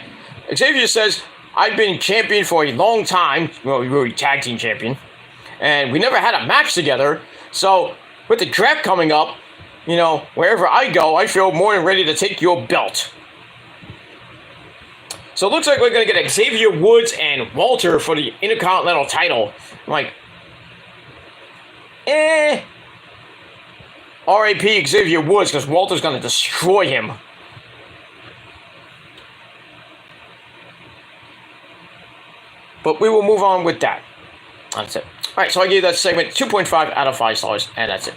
Xavier says, I've been champion for a long time. Well, we were tag team champion. And we never had a match together. So, with the draft coming up, wherever I go, I feel more than ready to take your belt. So it looks like we're going to get Xavier Woods and Walter for the Intercontinental title. I'm like, R.I.P. Xavier Woods, because Walter's going to destroy him. But we will move on with that. That's it. Alright, so I gave that segment 2.5 out of 5 stars, and that's it.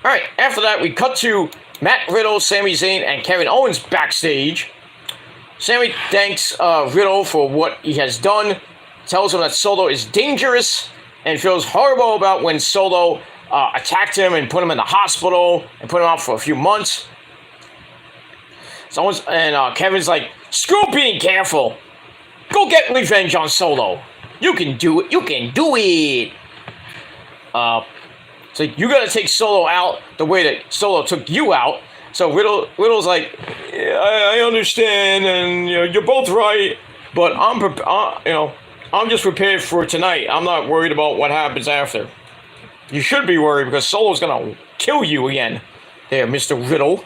Alright, after that, we cut to Matt Riddle, Sami Zayn, and Kevin Owens backstage. Sami thanks Riddle for what he has done, tells him that Solo is dangerous, and feels horrible about when Solo attacked him and put him in the hospital and put him out for a few months. Kevin's like, screw being careful. Go get revenge on Solo. You can do it. You can do it. So you gotta take Solo out the way that Solo took you out. So Riddle's like, yeah, I understand, and you're both right, but I'm just prepared for tonight. I'm not worried about what happens after. You should be worried because Solo's gonna kill you again. There, Mr. Riddle.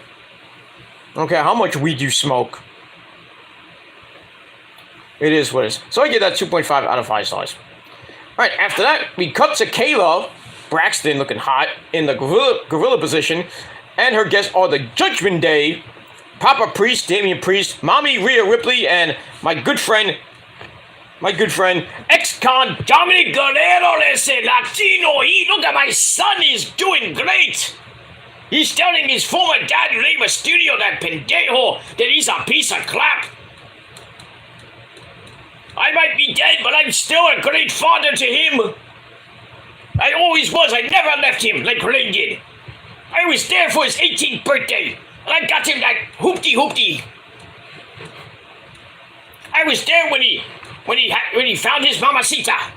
Okay, how much weed you smoke? It is what it is. So I give that 2.5 out of 5 stars. Alright, after that, we cut to Kayla Braxton looking hot in the gorilla position, and her guests are the Judgment Day, Papa Priest, Damian Priest, Mommy Rhea Ripley, and my good friend, ex-con Dominic Guerrero. Listen, Latino, look at my son, he's doing great. He's telling his former dad, Rey Mysterio, that pendejo, that he's a piece of crap. I might be dead, but I'm still a great father to him. I always was. I never left him like Ray did. I was there for his 18th birthday, and I got him that hoopty. I was there when he found his mamacita.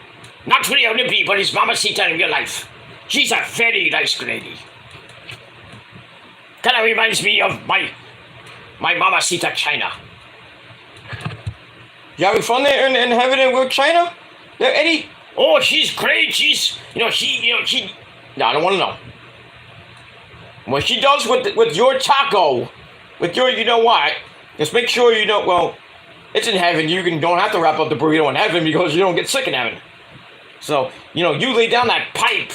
Not for the Olympi, but his mamacita in real life. She's a very nice lady. Kind of reminds me of my mamacita China. You having fun there in having it with China? There, Eddie? Oh, she's great. She's, she. No, I don't want to know. What she does with your taco, with your, just make sure well, it's in heaven. You don't have to wrap up the burrito in heaven because you don't get sick in heaven. So, you lay down that pipe.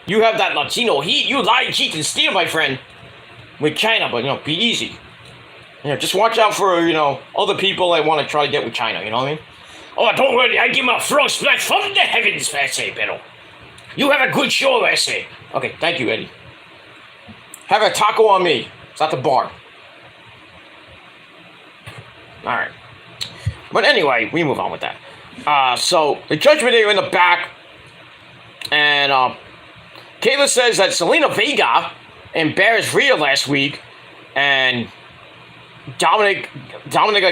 You have that Latino heat. You lie, cheat, and steal, my friend. With China, but, be easy. Just watch out for, other people that want to try to get with China, you know what I mean? Oh, don't worry, I give him a frog splash from the heavens, Vesey, Biddle. You have a good show, Vesey. Okay, thank you, Eddie. Have a taco on me. It's at the bar. Alright. But anyway, we move on with that. So, the Judgment Day are in the back, and, Kayla says that Selena Vega embarrassed Rhea last week, and Dominic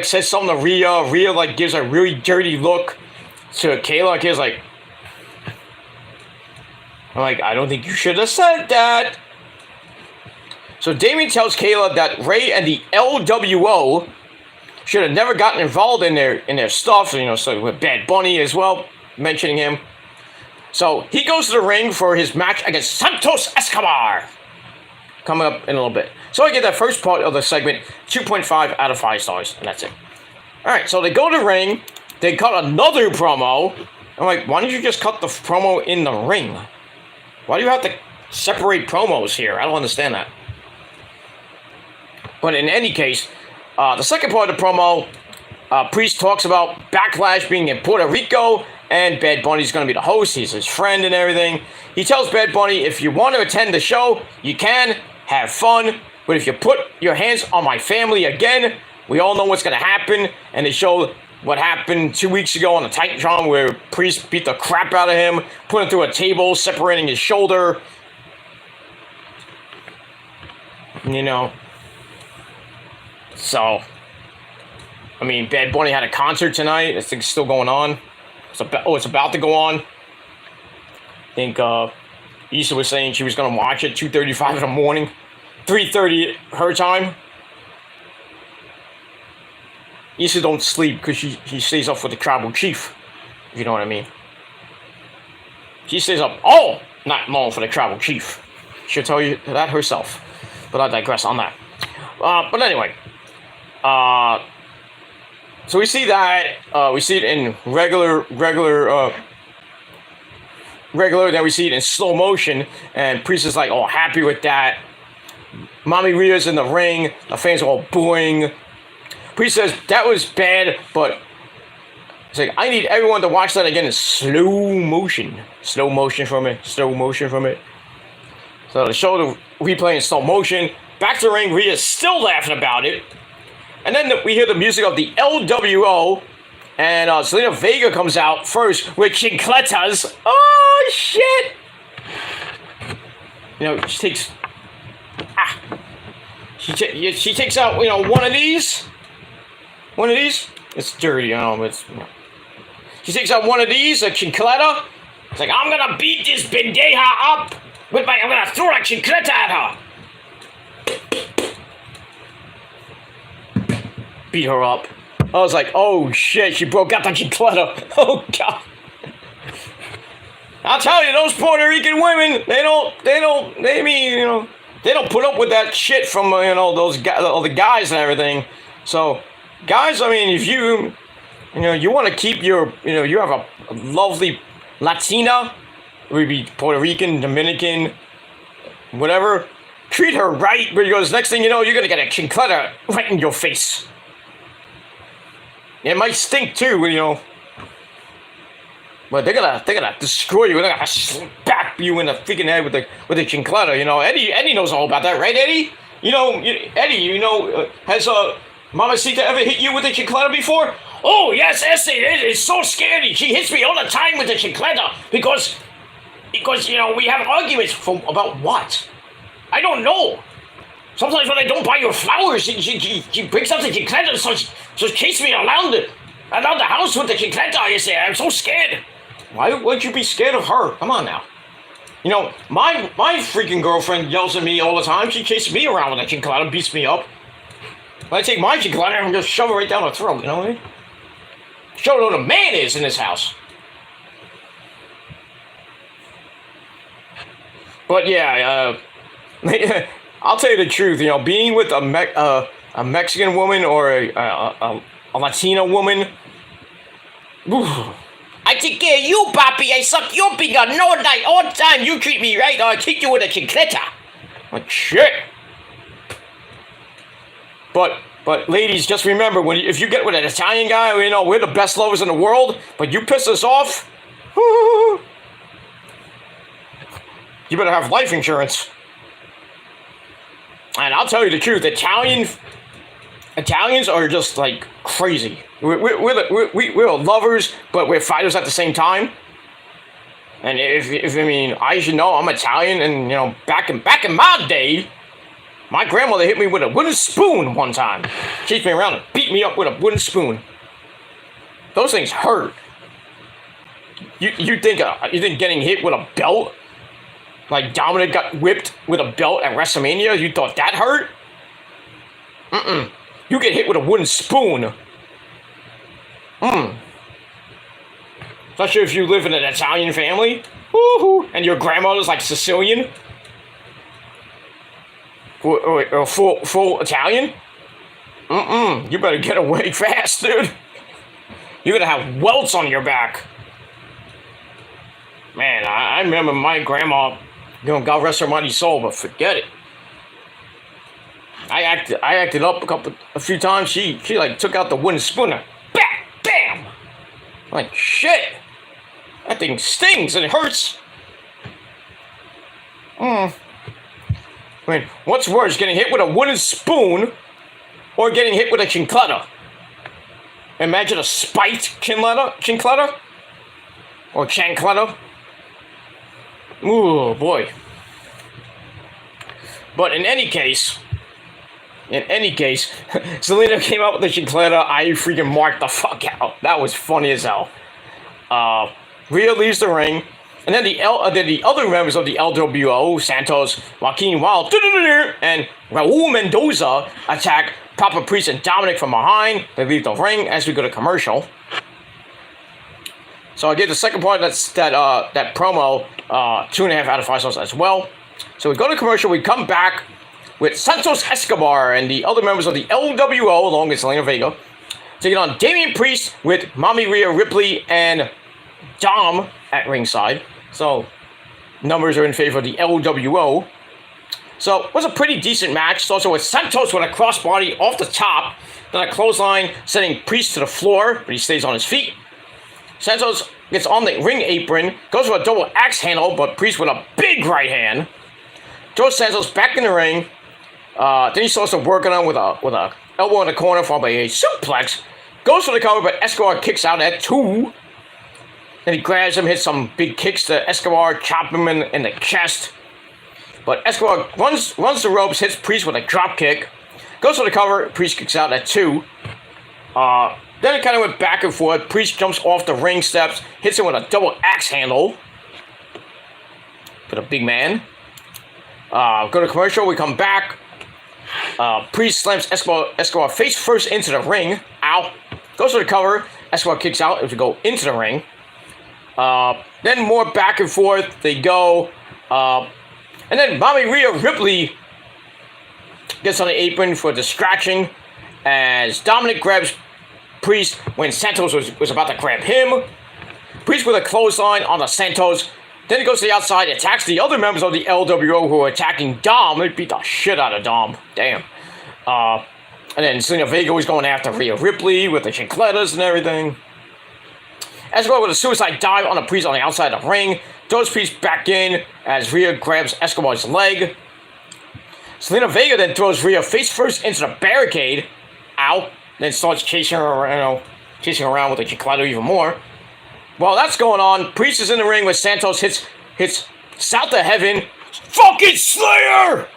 says something to Rhea. Rhea gives a really dirty look to Kayla. Kayla's like, I don't think you should have said that. So Damien tells Kayla that Ray and the LWO should have never gotten involved in their stuff. So with Bad Bunny as well, mentioning him. So he goes to the ring for his match against Santos Escobar. Coming up in a little bit. So I get that first part of the segment, 2.5 out of 5 stars, and that's it. Alright, so they go to the ring, they cut another promo. I'm like, why don't you just cut the promo in the ring? Why do you have to separate promos here? I don't understand that. But in any case, the second part of the promo, Priest talks about Backlash being in Puerto Rico, and Bad Bunny's going to be the host. He's his friend and everything. He tells Bad Bunny, if you want to attend the show, you can. Have fun, but if you put your hands on my family again, we all know what's going to happen. And they show what happened 2 weeks ago on the Titantron where Priest beat the crap out of him, put him through a table, separating his shoulder. So, Bad Bunny had a concert tonight. This thing's still going on. It's about to go on. I think, Issa was saying she was going to watch it 2:35 in the morning, 3:30 her time. Issa don't sleep because she stays up for the tribal chief, if you know what I mean. She stays up all night long for the tribal chief. She'll tell you that herself, but I digress on that. But anyway, so we see that, we see it in regular, then we see it in slow motion, and Priest is like all happy with that. Mommy Rhea's in the ring, the fans are all booing. Priest says that was bad, but it's like, I need everyone to watch that again in slow motion. Slow motion from it. So they show the replay in slow motion. Back to the ring, Rhea's still laughing about it. And then we hear the music of the LWO. And Selena Vega comes out first with chincletas. Oh, shit! She takes... She takes out, one of these. One of these. It's dirty, but She takes out one of these, a chincleta. It's like, I'm gonna beat this bendeja up with I'm gonna throw a chincleta at her. beat her up. I was like, oh shit, she broke out the chicleta. Oh god. I'll tell you, those Puerto Rican women, they don't put up with that shit from, those guys, all the guys and everything. So, guys, I mean, if you want to keep your, you have a lovely Latina, maybe Puerto Rican, Dominican, whatever, treat her right, because next thing you know, you're going to get a chicleta right in your face. It might stink too, but they're gonna destroy you. They're gonna slap you in the freaking head with the chicleta. Eddie knows all about that, right, Eddie? Eddie, has Mamacita ever hit you with the chicleta before? Oh yes, Essie, it is so scary. She hits me all the time with the chicleta because we have arguments about what? I don't know. Sometimes when I don't buy your flowers, she brings up the chicleta, so she chases me around the house with the chicleta. I say, I'm so scared. Why would you be scared of her? Come on now. My freaking girlfriend yells at me all the time. She chases me around with that chicleta, beats me up. When I take my chicleta and just shove it right down her throat, you know what I mean? Show her what a man is in this house. But yeah, I'll tell you the truth. Being with a Mexican woman or a Latina woman. Oof. I take care of you, papi. I suck your finger all night, all the time. You treat me right, or I kick you with a chicleta. Like shit. But ladies, just remember, if you get with an Italian guy, we're the best lovers in the world, but you piss us off, you better have life insurance. And I'll tell you the truth, Italians are just like crazy. We're lovers, but we're fighters at the same time. And I should know I'm Italian, and back in my day, my grandmother hit me with a wooden spoon one time. Chased me around and beat me up with a wooden spoon. Those things hurt. You think getting hit with a belt, like Dominic got whipped with a belt at WrestleMania, you thought that hurt? You get hit with a wooden spoon. Especially if you live in an Italian family. Woo-hoo. And your grandmother's like Sicilian. Or full Italian. You better get away fast, dude. You're gonna have welts on your back. Man, I remember my grandma, God rest her mighty soul, but forget it. I acted up a few times. She like took out the wooden spoon and bam! Like shit. That thing stings and it hurts. I mean, what's worse, getting hit with a wooden spoon or getting hit with a chicleta? Imagine a spiked chicleta or chancleta. Ooh, boy. But in any case, Selena came out with the chicleta. I freaking marked the fuck out. That was funny as hell. Rhea leaves the ring, and then the other members of the LWO, Santos, Joaquin Wilde, and Raul Mendoza attack Papa Priest and Dominic from behind. They leave the ring as we go to commercial. So I did the second part. That promo, 2.5 out of 5 stars as well. So we go to commercial. We come back with Santos Escobar and the other members of the LWO, along with Selena Vega, taking on Damian Priest with Mommy Rhea Ripley and Dom at ringside. So numbers are in favor of the LWO. So it was a pretty decent match. It's also with Santos with a crossbody off the top, then a clothesline sending Priest to the floor, but he stays on his feet. Santos gets on the ring apron, goes for a double axe handle, but Priest with a big right hand. Throws Santos back in the ring. Then he starts to working on with a elbow in the corner followed by a suplex. Goes for the cover, but Escobar kicks out at 2. Then he grabs him, hits some big kicks to Escobar, chop him in the chest. But Escobar runs the ropes, hits Priest with a drop kick. Goes for the cover, Priest kicks out at 2. Then it kind of went back and forth. Priest jumps off the ring steps, hits him with a double axe handle. For the big man. Go to commercial, we come back. Priest slams Escobar face first into the ring. Ow. Goes for the cover. Escobar kicks out as we go into the ring. Then more back and forth. They go. And then Rhea Ripley gets on the apron for a distraction as Dominic grabs Priest when Santos was about to grab him. Priest with a clothesline on the Santos. Then he goes to the outside, attacks the other members of the LWO who are attacking Dom. They beat the shit out of Dom. Damn. And then Selena Vega was going after Rhea Ripley with the chancletas and everything. Escobar with a suicide dive on the Priest on the outside of the ring. Throws Priest back in as Rhea grabs Escobar's leg. Selena Vega then throws Rhea face first into the barricade. Ow. Then starts chasing her around, with the chancleta even more. While that's going on, Priest is in the ring with Santos hits South of Heaven. Fucking Slayer!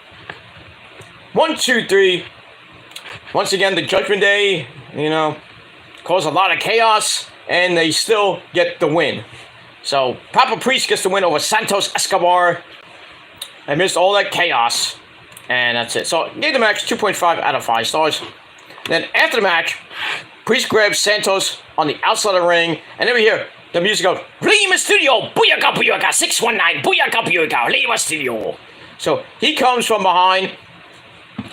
1, 2, 3. Once again, the Judgment Day, caused a lot of chaos, and they still get the win. So, Papa Priest gets the win over Santos Escobar. Amidst all that chaos. And that's it. So, gave the match 2.5 out of 5 stars. Then, after the match, Priest grabs Santos on the outside of the ring, and then we hear the music goes, Rey Mysterio, booyaka, booyaka, 619, booyaka, booyaka, Rey Mysterio. So he comes from behind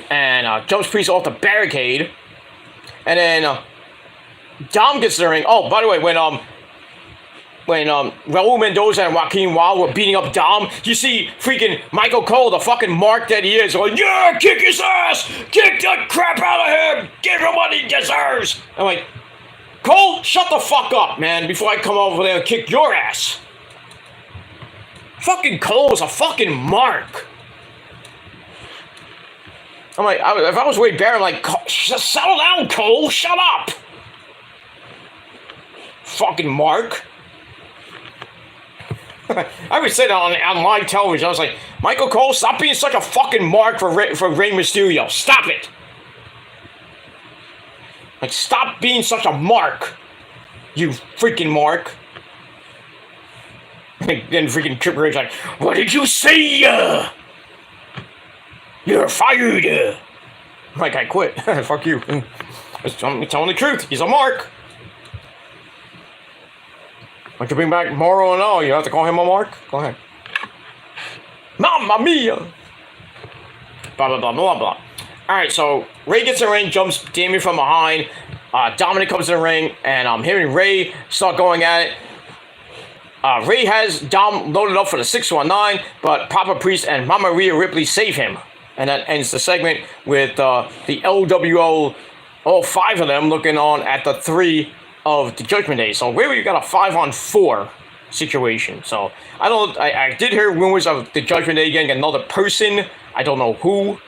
and jumps Priest off the barricade. And then Dom gets to the ring. Oh, by the way, when Raul Mendoza and Joaquin Wilde were beating up Dom, you see freaking Michael Cole, the fucking mark that he is, going, yeah, kick his ass! Kick the crap out of him! Give him what he deserves! I'm like, Cole, shut the fuck up, man, before I come over there and kick your ass. Fucking Cole is a fucking mark. I'm like, if I was Wade Barrett, I'm like, settle down, Cole, shut up. Fucking mark. I would say that on live television. I was like, Michael Cole, stop being such a fucking mark for Rey Mysterio. Stop it. Like, stop being such a mark. You freaking mark. Then freaking Triple H's like, what did you say? You're fired. I'm like, I quit. Fuck you. I'm telling the truth. He's a mark. Want to bring back Moro and all? You have to call him a mark? Go ahead. Mamma mia! Blah, blah, blah, blah, blah. Alright, so Ray gets in the ring, jumps Damien from behind. Dominic comes in the ring, and him and Ray start going at it. Ray has Dom loaded up for the 619, but Papa Priest and Mama Rhea Ripley save him. And that ends the segment with the LWO, all 5 of them, looking on at the 3 of the Judgment Day. So where you got a 5-on-4 situation. So I did hear rumors of the Judgment Day getting another person. I don't know who.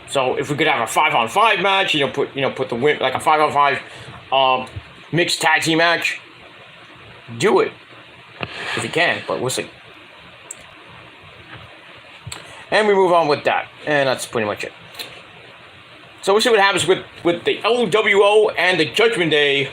So if we could have a 5-on-5 match, put the win like a 5-on-5 mixed tag team match. Do it if you can, but we'll see. And we move on with that, and that's pretty much it. So we'll see what happens with the LWO and the Judgment Day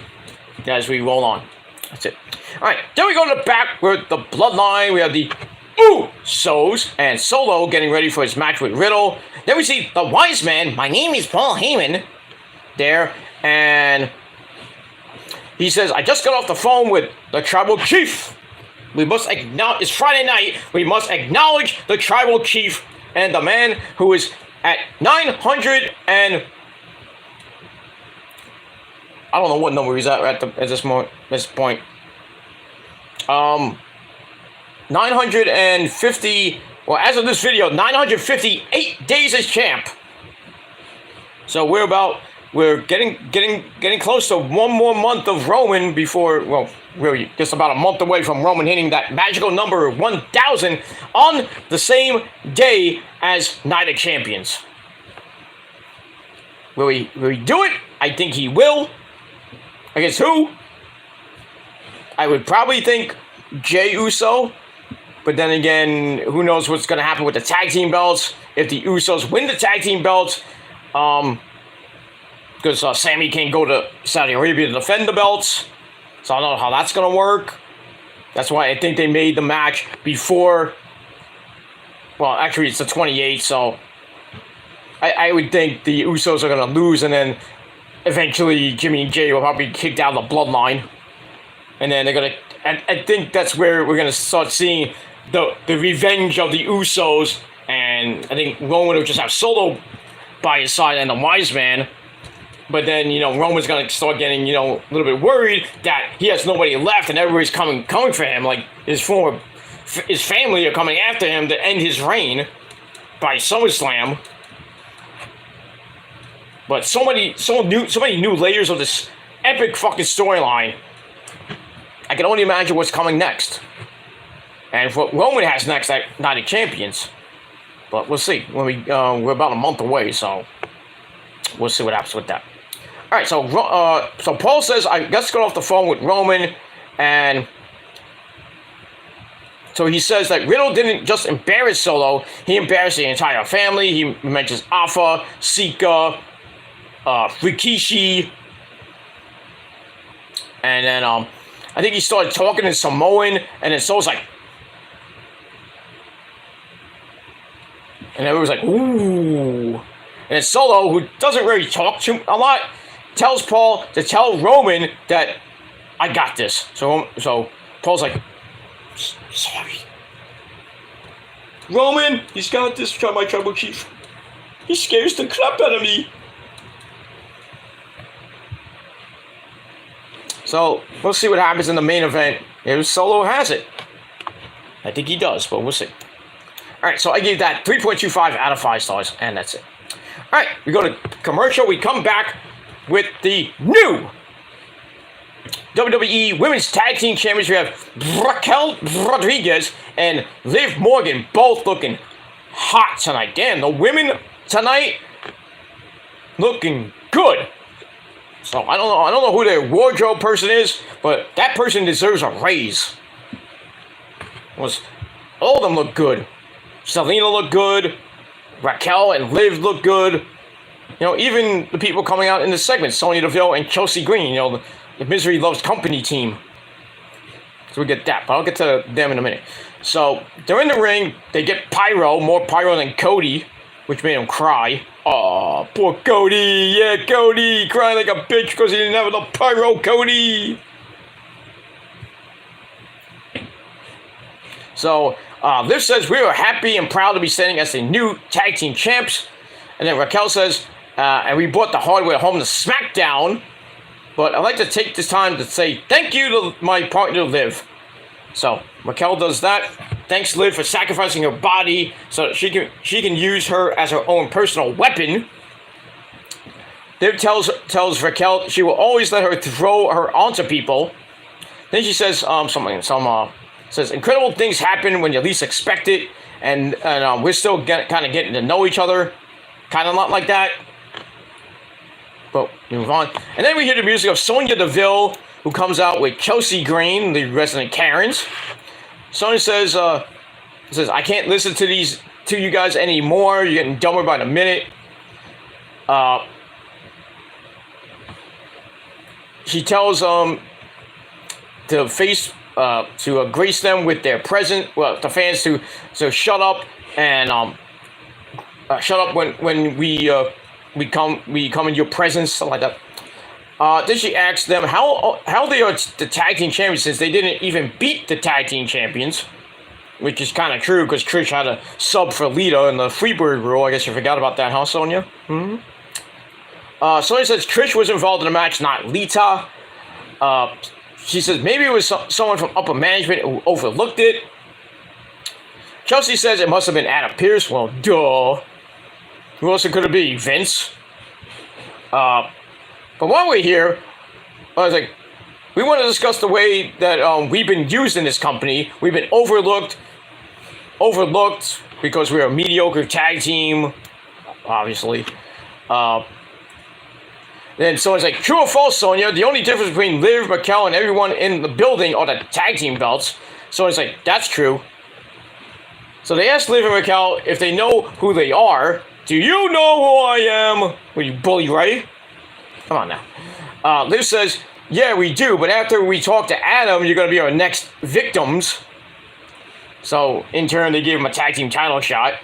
as we roll on. That's it. All right, then we go to the back with the Bloodline. We have the Usos and Solo getting ready for his match with Riddle. Then we see the Wise Man. My name is Paul Heyman. There, and he says, I just got off the phone with the Tribal Chief. We must acknowledge, it's Friday night, we must acknowledge the Tribal Chief and the man who is at 900 and... I don't know what number he's at this point. 950... Well, as of this video, 958 days as champ. So we're getting close to one more month of Roman before, well, really just about a month away from Roman hitting that magical number 1,000 on the same day as Night of Champions. Will he do it? I think he will. I guess who? I would probably think Jey Uso. But then again, who knows what's going to happen with the tag team belts. If the Usos win the tag team belts, because Sami can't go to Saudi Arabia to defend the belts. So I don't know how that's going to work. That's why I think they made the match before well, actually, it's the 28th, so I would think the Usos are going to lose, and then eventually Jimmy and Jay will probably be kicked out of the bloodline. And then they're going to... I think that's where we're going to start seeing the revenge of the Usos, and I think Roman will just have Solo by his side and the Wise Man. But then, Roman's going to start getting, a little bit worried that he has nobody left and everybody's coming for him. Like, his family are coming after him to end his reign by SummerSlam. But so many new layers of this epic fucking storyline. I can only imagine what's coming next. And what Roman has next at Night of Champions. But we'll see. When we're about a month away, so we'll see what happens with that. All right, so Paul says, I guess got off the phone with Roman, and so he says that Riddle didn't just embarrass Solo, he embarrassed the entire family. He mentions Alpha, Sika, Rikishi, and then I think he started talking in Samoan, and then Solo's like, and everyone's like, ooh. And then Solo, who doesn't really talk a lot, tells Paul to tell Roman that I got this. So Paul's like, sorry. Roman, he's got this, my tribal chief. He scares the crap out of me. So we'll see what happens in the main event. If Solo has it. I think he does, but we'll see. Alright, so I gave that 3.25 out of 5 stars, and that's it. Alright, we go to commercial. We come back with the new WWE Women's Tag Team Champions. We have Raquel Rodriguez and Liv Morgan, both looking hot tonight. Damn, the women tonight looking good. So I don't know who their wardrobe person is, but that person deserves a raise. All of them look good. Selena looked good. Raquel and Liv look good. Even the people coming out in this segment, Sonya Deville and Chelsea Green, the Misery Loves Company team. So we get that, but I'll get to them in a minute. So they're in the ring. They get pyro, more pyro than Cody, which made him cry. Oh, poor Cody. Yeah, Cody crying like a bitch because he didn't have enough pyro, Cody. So Liv says, we are happy and proud to be standing as the new tag team champs. And then Raquel says, and we brought the hardware home to Smackdown. But I'd like to take this time to say thank you to my partner, Liv. So Raquel does that. Thanks, Liv, for sacrificing her body so that she can use her as her own personal weapon. Liv tells Raquel she will always let her throw her onto people. Then she says says incredible things happen when you least expect it, and we're still kind of getting to know each other, kind of not like that. But we move on, and then we hear the music of Sonya Deville, who comes out with Chelsea Green, the resident Karens. Sonya says, I can't listen to you guys anymore. You're getting dumber by the minute. She tells to grace them with their presence. Well, the fans to shut up and shut up when we come in your presence, something like that. Then she asks them how they are the tag team champions since they didn't even beat the tag team champions, which is kind of true because Trish had a sub for Lita in the Freebird rule. I guess you forgot about that, huh, Sonya? Mm-hmm. Sonya says Trish was involved in the match, not Lita. She says maybe it was someone from upper management who overlooked it. Chelsea says it must have been Adam Pearce. Well, duh. Who else could it be? Vince? But while we're here, I was like, we want to discuss the way that we've been used in this company. We've been overlooked because we're a mediocre tag team, obviously. Then someone's like, true or false, Sonya? The only difference between Liv, Raquel, and everyone in the building are the tag team belts. Someone's like, that's true. So they asked Liv and Raquel if they know who they are. Do you know who I am? Were you Bully Ray? Come on now. Liv says, yeah, we do, but after we talk to Adam, you're going to be our next victims. So, in turn, they gave him a tag team title shot.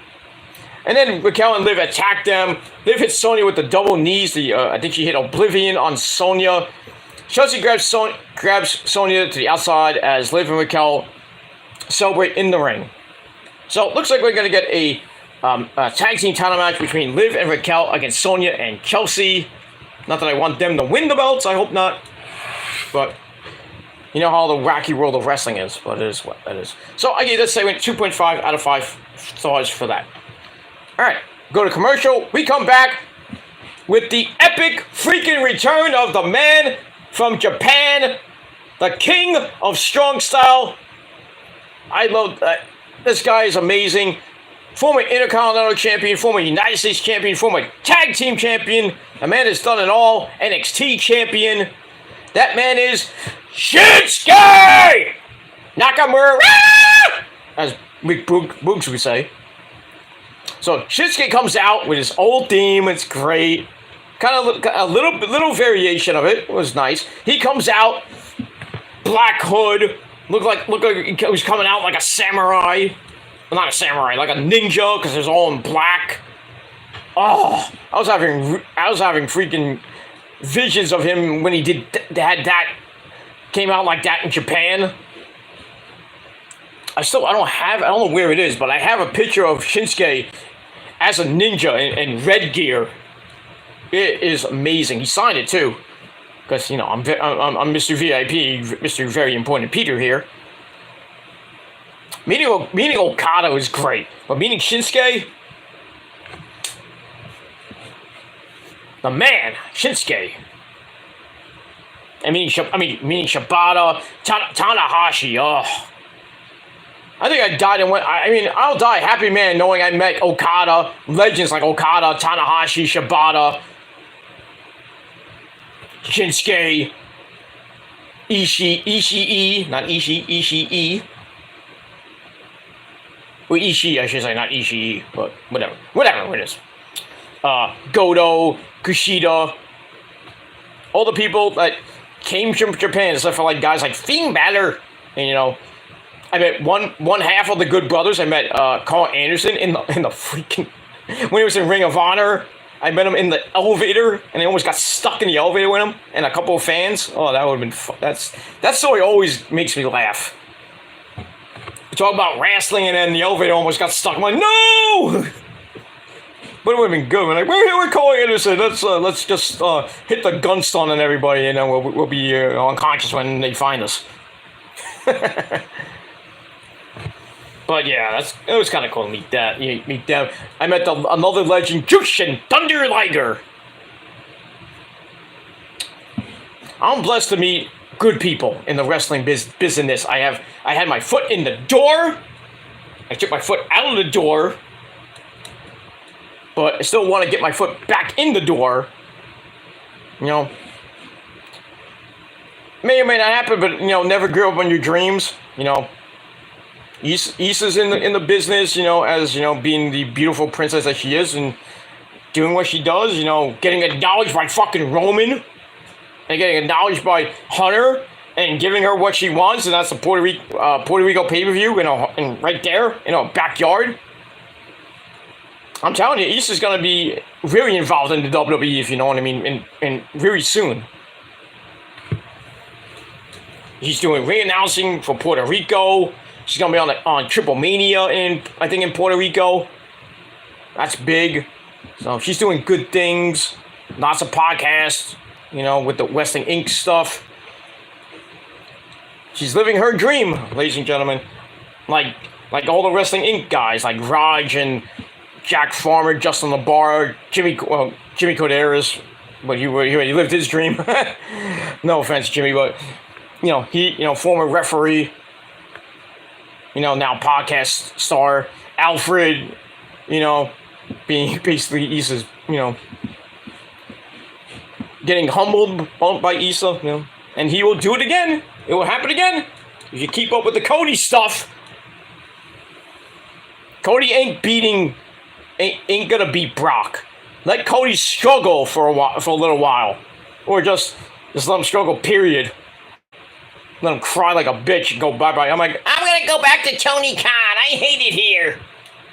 And then Raquel and Liv attacked them. Liv hit Sonya with the double knees. I think she hit Oblivion on Sonya. Chelsea grabs Sonya to the outside as Liv and Raquel celebrate in the ring. So, it looks like we're going to get a tag team title match between Liv and Raquel against Sonya and Chelsea. Not that I want them to win the belts. I hope not. But you know how the wacky world of wrestling is. But it is what it is. So, I gave this segment 2.5 out of 5 stars for that. Alright, go to commercial. We come back with the epic freaking return of the man from Japan, the king of strong style. I love that. This guy is amazing. Former Intercontinental Champion, former United States Champion, former Tag Team Champion. The man has done it all. NXT Champion. That man is Shinsuke Nakamura, as Rick Boogs would say. So Shinsuke comes out with his old theme. It's great. Kind of a little variation of it. It was nice. He comes out, black hood. Looked like he was coming out like a samurai. Well, not a samurai, like a ninja, because it's all in black. Oh, I was having freaking visions of him when he came out like that in Japan. I don't know where it is, but I have a picture of Shinsuke as a ninja in red gear. It is amazing. He signed it too, because you know I'm Mr. VIP, Mr. Very Important Peter here. Meeting Okada was great, but meeting Shinsuke, the man, Shinsuke. Meeting Shibata, Tanahashi. Oh. I think I died and went. I'll die happy man knowing I met Okada, legends like Okada, Tanahashi, Shibata, Shinsuke, Ishii, not Ishii. Well, Ishii, I should say, not Ishii, but whatever it is. Goto, Kushida, all the people that came from Japan, except for like guys like Fiend Balor, and you know. I met one half of the Good Brothers. I met Carl Anderson in the freaking when he was in Ring of Honor. I met him in the elevator, and I almost got stuck in the elevator with him and a couple of fans. Oh, that would have been fun. That story always makes me laugh. You talk about wrestling, and then the elevator almost got stuck. I'm like, no! But it would have been good. We're like, we're here with Carl Anderson. Let's just hit the gun stun on everybody, and then we'll be unconscious when they find us. But yeah, it was kind of cool to meet them. I met another legend, Jushin Thunder Liger. I'm blessed to meet good people in the wrestling business. I had my foot in the door. I took my foot out of the door, but I still want to get my foot back in the door. You know, may or may not happen, but you know, never give up on your dreams. You know. Issa's in the business, you know, as you know, being the beautiful princess that she is, and doing what she does, you know, getting acknowledged by fucking Roman, and getting acknowledged by Hunter, and giving her what she wants, and that's the Puerto Rico pay-per-view, you know, and right there, in her backyard. I'm telling you, Issa's gonna be very involved in the WWE, if you know what I mean, and very soon. He's doing re-announcing for Puerto Rico. She's gonna be on Triple Mania in Puerto Rico. That's big. So she's doing good things. Lots of podcasts, you know, with the Wrestling Inc. stuff. She's living her dream, ladies and gentlemen. Like all the Wrestling Inc. guys, like Raj and Jack Farmer, Justin LaBar, Jimmy Corderas, but he lived his dream. No offense, Jimmy, but you know, he, you know, former referee. You know, now podcast star, Alfred, you know, being basically Issa's, you know, getting humbled by Issa, you know, and he will do it again. It will happen again. If you keep up with the Cody stuff, Cody ain't gonna beat Brock. Let Cody struggle for a little while, or just let him struggle, period. Let him cry like a bitch and go bye-bye. I'm like, I'm gonna go back to Tony Khan. I hate it here.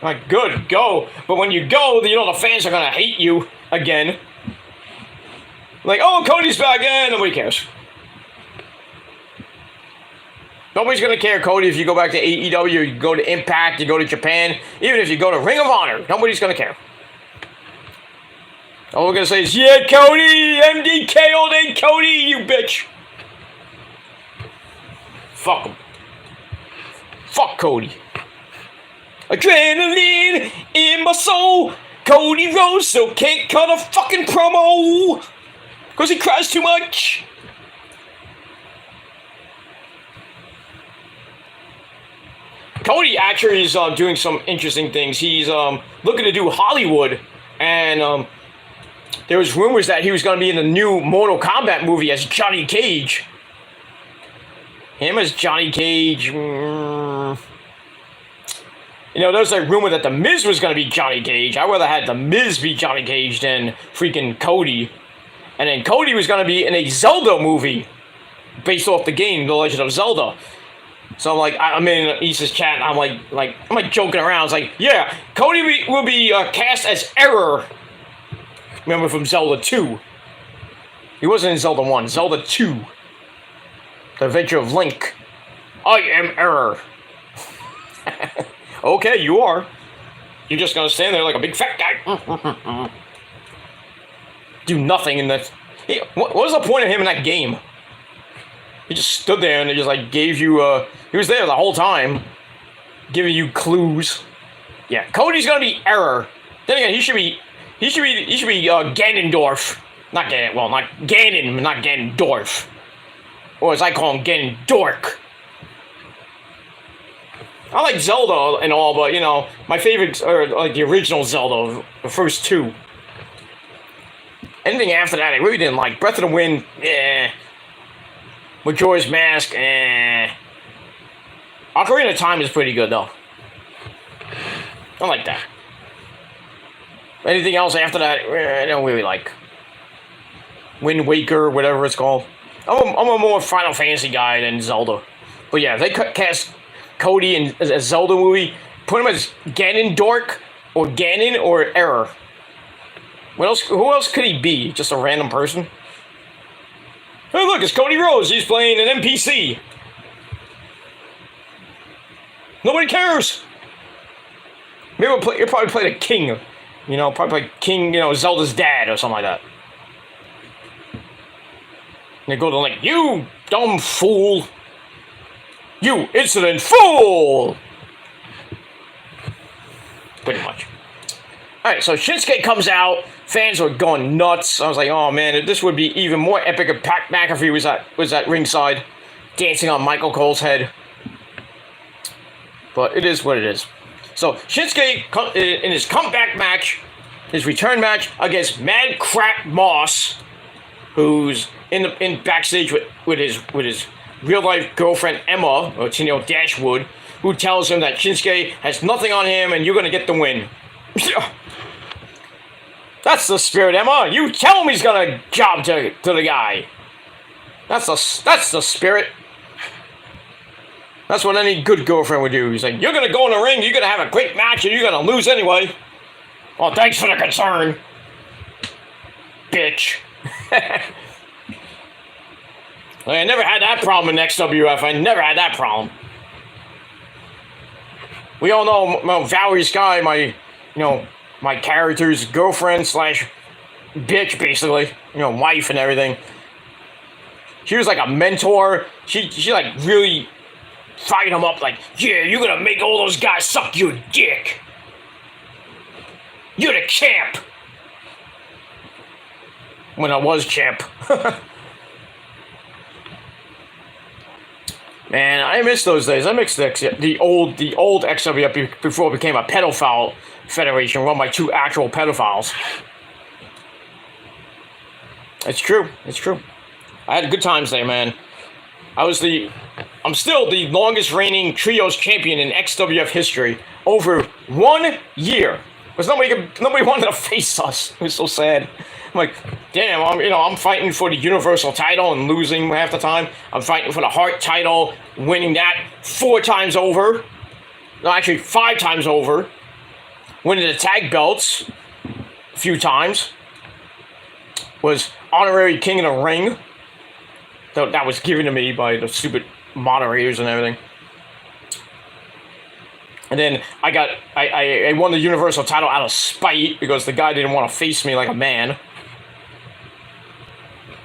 I'm like, good, go. But when you go, you know the fans are gonna hate you again. Like, oh, Cody's back, nobody cares. Nobody's gonna care, Cody, if you go back to AEW, you go to Impact, you go to Japan, even if you go to Ring of Honor, nobody's gonna care. All we're gonna say is, yeah, Cody, MDK all day, Cody, you bitch. Fuck him. Fuck Cody. Adrenaline in my soul. Cody Rhodes still can't cut a fucking promo. Because he cries too much. Cody actually is doing some interesting things. He's looking to do Hollywood. And there was rumors that he was going to be in the new Mortal Kombat movie as Johnny Cage. Him as Johnny Cage. You know, there's a rumor that The Miz was going to be Johnny Cage. I would have had The Miz be Johnny Cage than freaking Cody. And then Cody was going to be in a Zelda movie based off the game, The Legend of Zelda. So I'm like, I'm in Issa's chat, and I'm like joking around. It's like, yeah, Cody will be cast as Error. Remember from Zelda 2. He wasn't in Zelda 1, Zelda 2. The Adventure of Link. I am Error. Okay, you are. You're just gonna stand there like a big fat guy. Do nothing in that. What was the point of him in that game? He just stood there and they just like gave you. He was there the whole time, giving you clues. Yeah, Cody's gonna be Error. Then again, he should be Ganondorf. Not Ganon, not Ganondorf. Or as I call him, Ganondork. I like Zelda and all, but, you know, my favorites are, like, the original Zelda, the first two. Anything after that, I really didn't like. Breath of the Wind, Majora's Mask, Ocarina of Time is pretty good, though. I like that. Anything else after that, I don't really like. Wind Waker, whatever it's called. I'm a more Final Fantasy guy than Zelda. But yeah, if they cast Cody in a Zelda movie, put him as Ganondork or Ganon or Error. What else? Who else could he be? Just a random person? Hey, look, it's Cody Rhodes. He's playing an NPC. Nobody cares. Maybe he'll probably play the king. You know, probably play King, you know, Zelda's dad or something like that. And they go to like, you dumb fool. You insolent fool! Pretty much. Alright, so Shinsuke comes out. Fans were going nuts. I was like, oh man, this would be even more epic if Pat McAfee was at ringside, dancing on Michael Cole's head. But it is what it is. So Shinsuke, in his comeback match, his return match against Mad Crap Moss, who's in backstage with his real-life girlfriend, Emma, or Tino Dashwood, who tells him that Shinsuke has nothing on him and you're going to get the win. That's the spirit, Emma. You tell him he's going to job to the guy. That's the spirit. That's what any good girlfriend would do. He's like, you're going to go in the ring, you're going to have a great match, and you're going to lose anyway. Oh, thanks for the concern. Bitch. I never had that problem in XWF. I never had that problem. We all know Valerie Sky, my character's girlfriend slash bitch, basically. You know, wife and everything. She was like a mentor. She like really fired him up like, yeah, you're gonna make all those guys suck your dick. You're the champ. When I was champ. Man, I miss those days. I miss the old XWF before it became a pedophile federation run by two actual pedophiles. It's true. It's true. I had good times there, man. I'm still the longest reigning trios champion in XWF history. Over 1 year. Because nobody wanted to face us. It was so sad. like, damn, I'm fighting for the Universal title and losing half the time. I'm fighting for the Heart title, winning that 4 times over. No, actually 5 times over. Winning the tag belts a few times. Was honorary king of the ring. That was given to me by the stupid moderators and everything. And then I won the Universal title out of spite because the guy didn't want to face me like a man.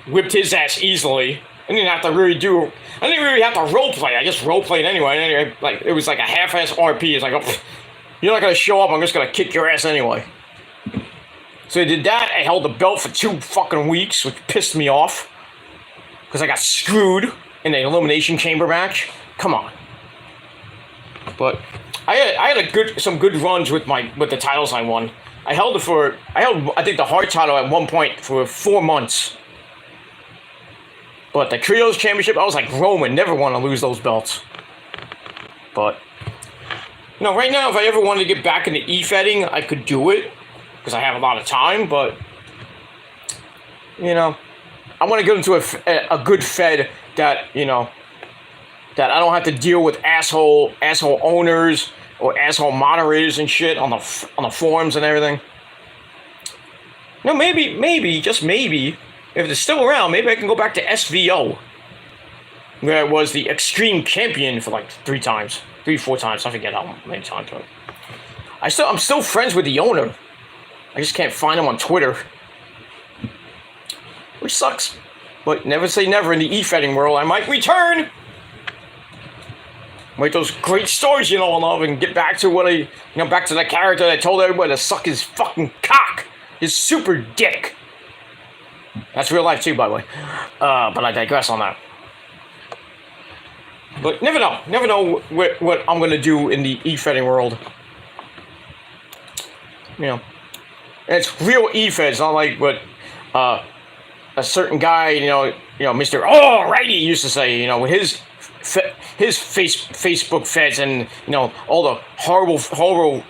Whipped his ass easily. I didn't have to really have to roleplay. I just roleplayed anyway. Like, it was like a half-ass RP. It's like, oh, you're not going to show up, I'm just going to kick your ass anyway. So I did that. I held the belt for 2 fucking weeks, which pissed me off. Because I got screwed in the Elimination Chamber match. Come on. But I had some good runs with the titles I won. I held I think the Heart title at one point for 4 months. But the Trios Championship, I was like Roman, never want to lose those belts. But right now, if I ever wanted to get back into e-fetting, I could do it because I have a lot of time. But I want to get into a good fed that that I don't have to deal with asshole owners or asshole moderators and shit on the forums and everything. Maybe, just maybe, if they're still around, maybe I can go back to SVO, where I was the Extreme Champion for like 4 times. I forget how many times. I'm still friends with the owner. I just can't find him on Twitter, which sucks. But never say never in the e-fetting world. I might return. Write those great stories I love and get back to back to the character that told everybody to suck his fucking cock. His super dick. That's real life too, by the way. But I digress on that. But never know what I'm going to do in the e-fetting world. And it's real e-feds, not like what a certain guy, Mr. Alrighty used to say, with his Facebook feds and, all the horrible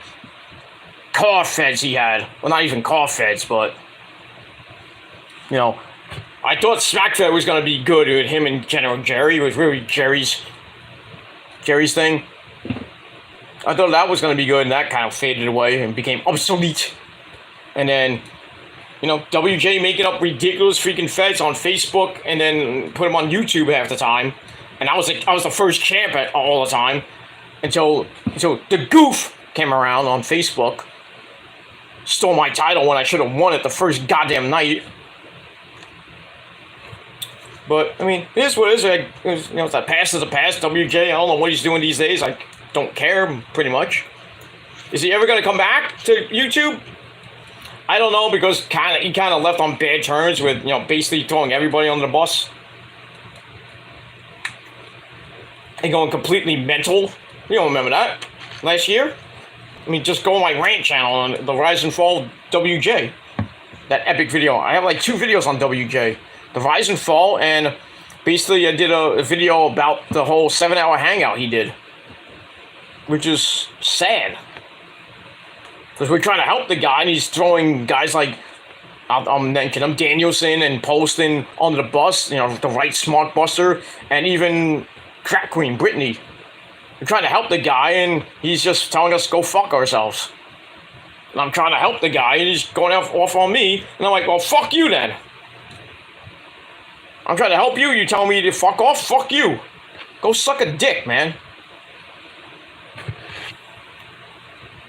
car feds he had. Well, not even car feds, but, I thought Smackdown was going to be good with him and General Jerry. It was really Jerry's thing. I thought that was going to be good, and that kind of faded away and became obsolete. And then, WJ making up ridiculous freaking feds on Facebook and then put them on YouTube half the time. And I was the first champ all the time until the goof came around on Facebook, stole my title when I should have won it the first goddamn night. But it is what it is. The past is the past. WJ, I don't know what he's doing these days. I don't care, pretty much. Is he ever going to come back to YouTube? I don't know, because he kind of left on bad terms with, basically throwing everybody under the bus. And going completely mental. You don't remember that? Last year? Just go on my rant channel on the Rise and Fall of WJ. That epic video. I have like 2 videos on WJ. The Rise and Fall, and basically I did a video about the whole 7-hour hangout he did. Which is sad. Because we're trying to help the guy, and he's throwing guys like Danielson and Poston under the bus, the right smart buster, and even Crack Queen, Brittany. We're trying to help the guy, and he's just telling us to go fuck ourselves. And I'm trying to help the guy, and he's going off on me, and I'm like, well, fuck you then. I'm trying to help you, you tell me to fuck off, fuck you. Go suck a dick, man.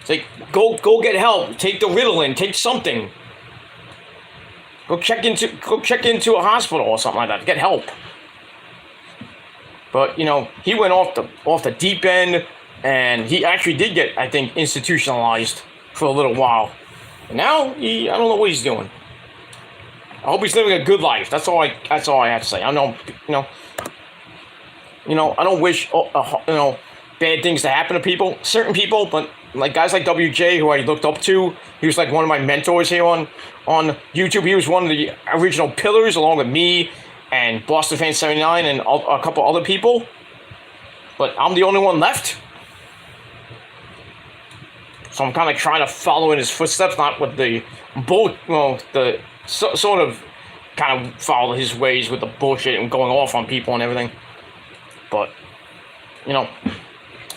It's like, go get help, take the Riddle, take something. Go check into a hospital or something like that, get help. But, he went off the deep end, and he actually did get, I think, institutionalized for a little while. And now, I don't know what he's doing. I hope he's living a good life. That's all I have to say. I know, I don't wish, bad things to happen to people, certain people, but like guys like WJ, who I looked up to, he was like one of my mentors here on YouTube. He was one of the original pillars, along with me and Boston Fan 79 and a couple other people. But I'm the only one left. So I'm kind of trying to follow in his footsteps, not with the sort of kind of follow his ways with the bullshit and going off on people and everything. But, you know,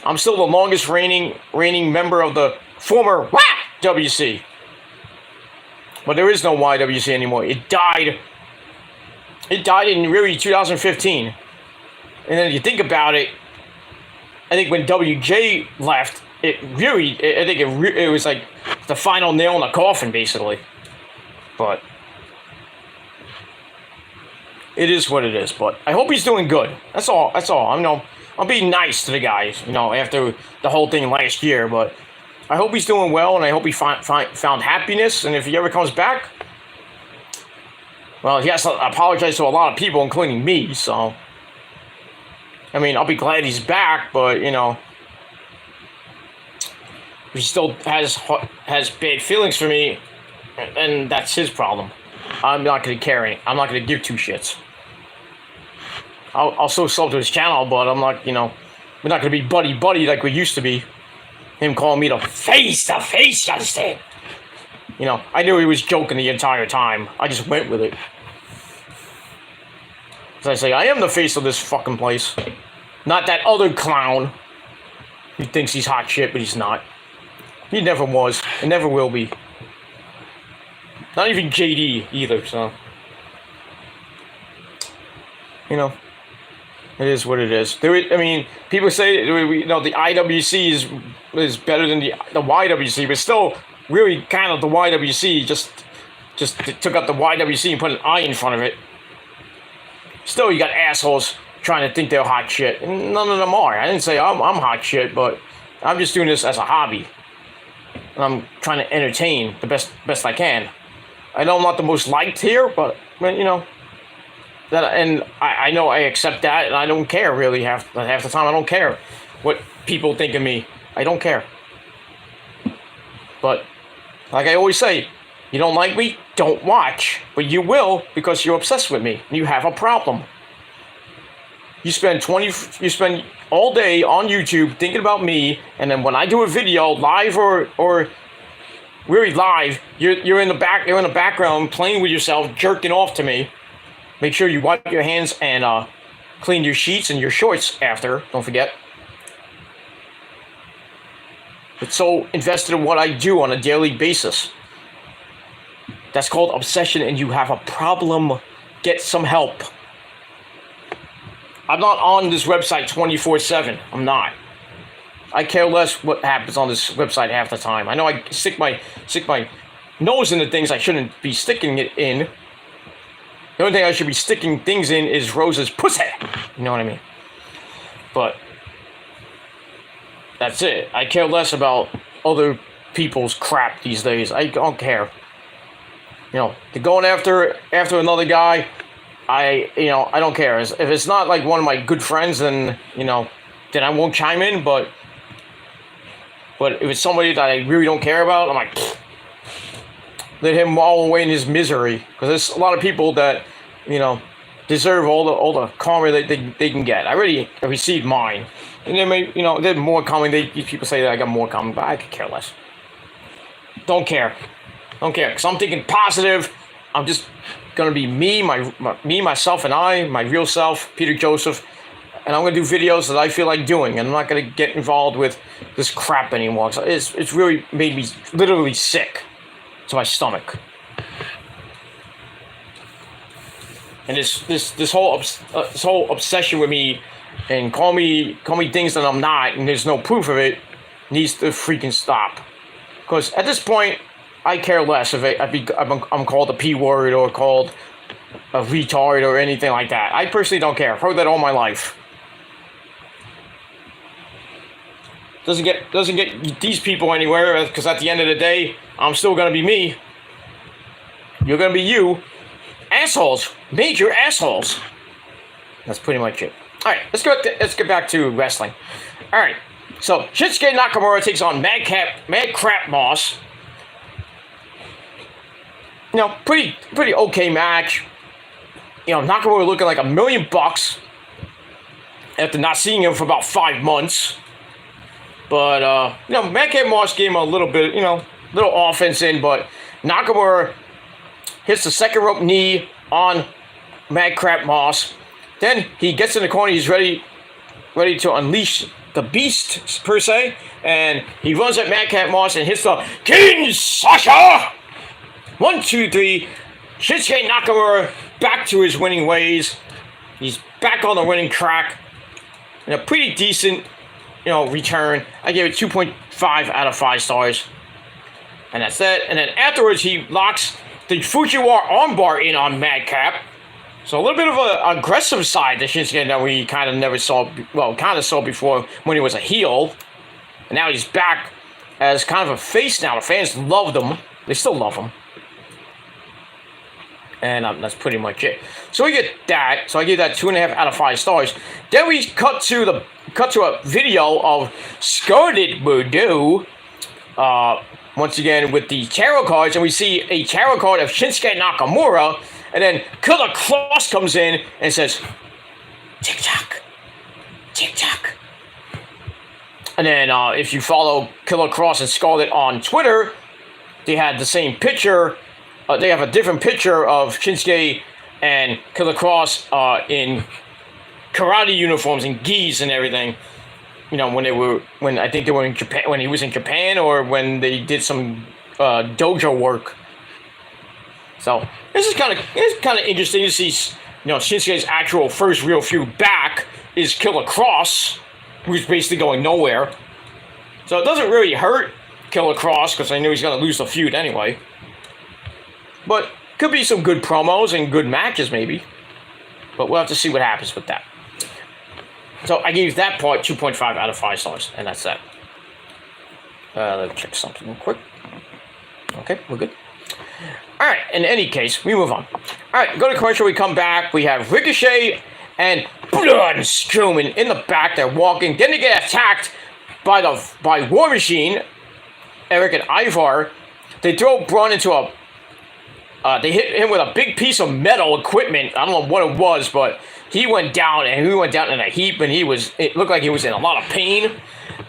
I'm still the longest reigning member of the former WC. But there is no YWC anymore. It died. It died in really 2015. And then if you think about it, I think when WJ left, it was like the final nail in the coffin, basically. But it is what it is. But I hope he's doing good. That's all. I'm being nice to the guys, after the whole thing last year. But I hope he's doing well, and I hope he found happiness. And if he ever comes back, well, he has to apologize to a lot of people, including me. So, I mean, I'll be glad he's back, but he still has bad feelings for me, and that's his problem. I'm not going to care. I'm not going to give two shits. I'll still sub to his channel, but I'm not, we're not going to be buddy like we used to be. Him calling me the face, you understand? I knew he was joking the entire time. I just went with it. As I say, I am the face of this fucking place. Not that other clown who thinks he's hot shit, but he's not. He never was, and never will be. Not even JD either, so. It is what it is. People say the IWC is better than the YWC, but still, really, kind of the YWC just took out the YWC and put an I in front of it. Still, you got assholes trying to think they're hot shit, and none of them are. I didn't say I'm hot shit, but I'm just doing this as a hobby. And I'm trying to entertain the best I can. I know I'm not the most liked here, but I know I accept that, and I don't care really half the time. I don't care what people think of me. I don't care. But like I always say, you don't like me, don't watch. But you will, because you're obsessed with me. You have a problem. You spend all day on YouTube thinking about me, and then when I do a video, live or really live, you're in the background playing with yourself, jerking off to me. Make sure you wipe your hands and clean your sheets and your shorts after. Don't forget. But so invested in what I do on a daily basis. That's called obsession, and you have a problem. Get some help. I'm not on this website 24/7. I'm not. I care less what happens on this website half the time. I know I stick my nose into things I shouldn't be sticking it in. The only thing I should be sticking things in is Rose's pussy. You know what I mean? But that's it. I care less about other people's crap these days. I don't care. They're going after another guy. I don't care. If it's not like one of my good friends, then I won't chime in. But if it's somebody that I really don't care about, I'm like, pfft. Let him wallow away in his misery, because there's a lot of people that deserve all the karma that they can get. I already received mine, and they may there's more coming. People say that I got more coming, but I could care less. Don't care, because I'm thinking positive. I'm just gonna be me, myself, and I, my real self, Peter Joseph, and I'm gonna do videos that I feel like doing, and I'm not gonna get involved with this crap anymore. So it's really made me literally sick to my stomach. And this whole obsession with me and call me things that I'm not, and there's no proof of it, needs to freaking stop. Because at this point, I care less if I'm called a P word or called a retard or anything like that. I personally don't care. I've heard that all my life. Doesn't get these people anywhere, because at the end of the day, I'm still gonna be me. You're gonna be you. Assholes. Major assholes. That's pretty much it. Alright, let's get back to wrestling. Alright. So Shinsuke Nakamura takes on Mad Crap Moss. Pretty okay match. Nakamura looking like $1 million after not seeing him for about 5 months. But Mad Crap Moss gave him a little bit, little offense in, but Nakamura hits the second rope knee on Madcap Moss. Then he gets in the corner. He's ready to unleash the beast, per se. And he runs at Madcap Moss and hits the King Sasha! 1, 2, 3. Shinsuke Nakamura back to his winning ways. He's back on the winning track. And a pretty decent, return. I gave it 2.5 out of 5 stars. And that's it. And then afterwards, he locks the Fujiwara armbar in on Madcap. So a little bit of an aggressive side to Shinsuke that we kind of never saw, saw before when he was a heel. And now he's back as kind of a face now. The fans loved him. They still love him. And that's pretty much it. So we get that. So I give that 2.5 out of 5 stars. Then we cut to a video of Scarlet Bordeaux. Once again with the tarot cards, and we see a tarot card of Shinsuke Nakamura, and then Killer Kross comes in and says, "Tick tock, tick tock." And then if you follow Killer Kross and Scarlet on Twitter, they had the same picture. They have a different picture of Shinsuke and Killer Kross in karate uniforms and gis and everything. When I think they were in Japan, when he was in Japan, or when they did some dojo work. So this is kind of interesting to see. Shinsuke's actual first real feud back is Killer Kross, who's basically going nowhere. So it doesn't really hurt Killer Kross because I know he's gonna lose the feud anyway. But could be some good promos and good matches maybe. But we'll have to see what happens with that. So I gave that part 2.5 out of 5 stars, and that's that. Let me check something real quick. Okay, we're good. All right, in any case, we move on. All right, go to commercial, we come back. We have Ricochet and Braun Strowman in the back. They're walking. Then they get attacked by War Machine, Eric and Ivar. They throw Braun into they hit him with a big piece of metal equipment. I don't know what it was, but he went down, and he went down in a heap, and it looked like he was in a lot of pain.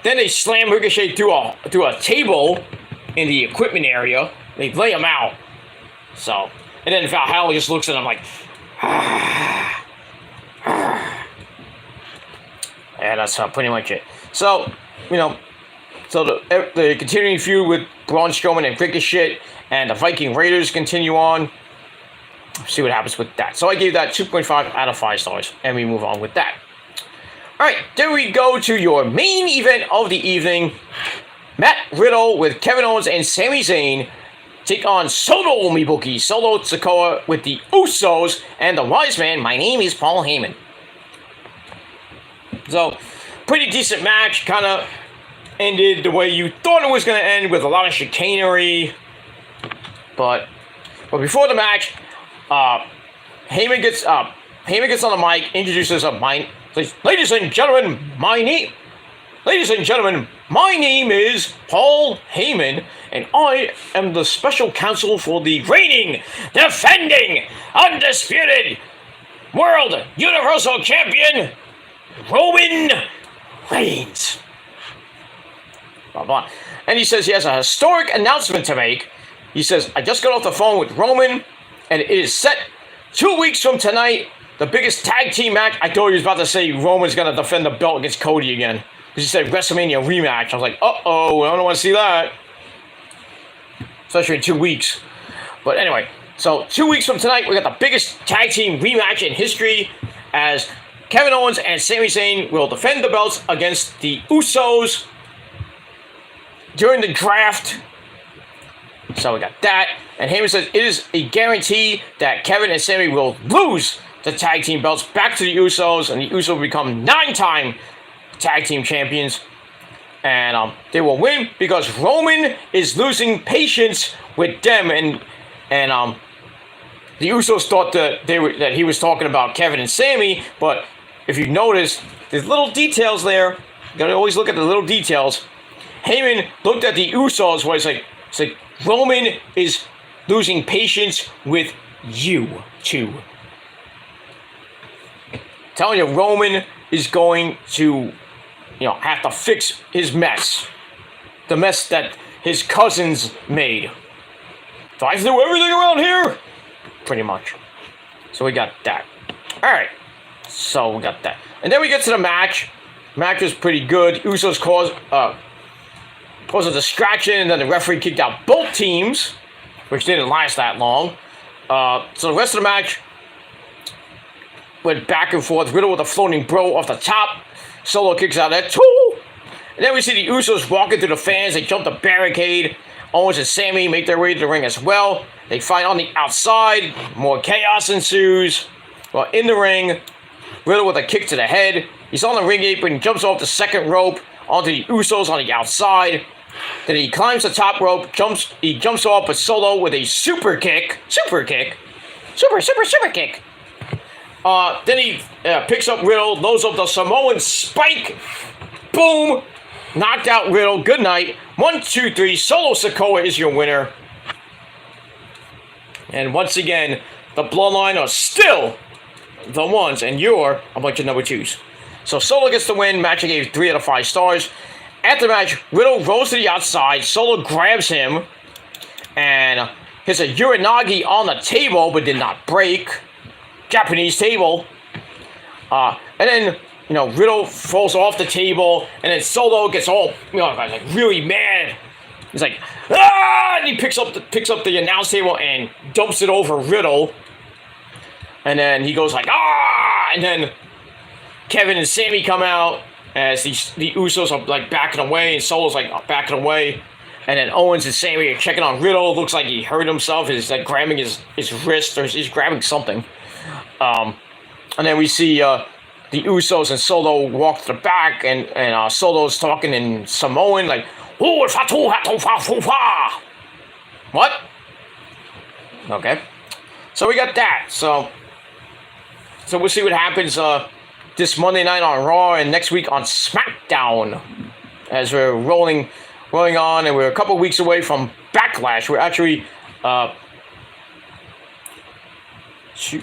Then they slam Ricochet through a table in the equipment area. They lay him out. So, and then Valhalla just looks at him like, and that's pretty much it. So, the continuing feud with Braun Strowman and Ricochet and the Viking Raiders continue on. See what happens with that. So I gave that 2.5 out of 5 stars, and we move on with that. All right, then we go to your main event of the evening. Matt Riddle with Kevin Owens and Sami Zayn take on Solo Mibuki, Solo Sikoa with the Usos, and the Wise Man. My name is Paul Heyman. So, pretty decent match. Kind of ended the way you thought it was going to end, with a lot of chicanery. But before the match, Heyman gets on the mic, introduces ladies and gentlemen, my name is Paul Heyman, and I am the special counsel for the reigning, defending, undisputed World Universal Champion, Roman Reigns. Blah, blah. And he says he has a historic announcement to make. He says, I just got off the phone with Roman, and it is set 2 weeks from tonight, the biggest tag team match. I thought he was about to say Roman's going to defend the belt against Cody again. Because he said WrestleMania rematch. I was like, uh-oh, I don't want to see that. Especially in 2 weeks. But anyway, so 2 weeks from tonight, we got the biggest tag team rematch in history, as Kevin Owens and Sami Zayn will defend the belts against the Usos during the draft. So we got that. And Heyman says it is a guarantee that Kevin and Sami will lose the tag team belts back to the Usos, and the Usos will become 9-time tag team champions. And they will win because Roman is losing patience with them. And the Usos thought that he was talking about Kevin and Sami, but if you notice, there's little details there. You gotta always look at the little details. Heyman looked at the Usos where it's like Roman is losing patience with you two. Telling you, Roman is going to, have to fix his mess. The mess that his cousins made. So I have to do everything around here. pretty much. So we got that. All right. So we got that, and then we get to the match. Match was pretty good. Usos caused a distraction, and then the referee kicked out both teams, which didn't last that long. So the rest of the match went back and forth. Riddle with a floating bro off the top. Solo kicks out at 2. And then we see the Usos walking through the fans. They jump the barricade. Owens and Sammy make their way to the ring as well. They fight on the outside. More chaos ensues. Well, in the ring, Riddle with a kick to the head. He's on the ring apron, jumps off the second rope onto the Usos on the outside. Then he climbs the top rope, he jumps off a Solo with a super kick. Super kick. Then he picks up Riddle, loads up the Samoan spike. Boom! Knocked out Riddle. Good night. 1, 2, 3. Solo Sikoa is your winner. And once again, the Bloodline are still the ones, and you're a bunch of number 2s. So Solo gets the win. Match I gave 3 out of 5 stars. After the match, Riddle rolls to the outside. Solo grabs him and hits a Uranagi on the table, but did not break. Japanese table. And then, Riddle falls off the table, and then Solo gets all, like really mad. He's like, ah! And he picks up the announce table and dumps it over Riddle. And then he goes like, ah! And then Kevin and Sammy come out as the Usos are like backing away, and Solo's like backing away. And then Owens and Sammy are checking on Riddle. It looks like he hurt himself. He's like grabbing his wrist, or he's grabbing something. And then we see the Usos and Solo walk to the back, and Solo's talking in Samoan, like, what? Okay. So we got that. So we'll see what happens this Monday night on Raw and next week on Smackdown, as we're rolling on, and we're a couple weeks away from Backlash. We're actually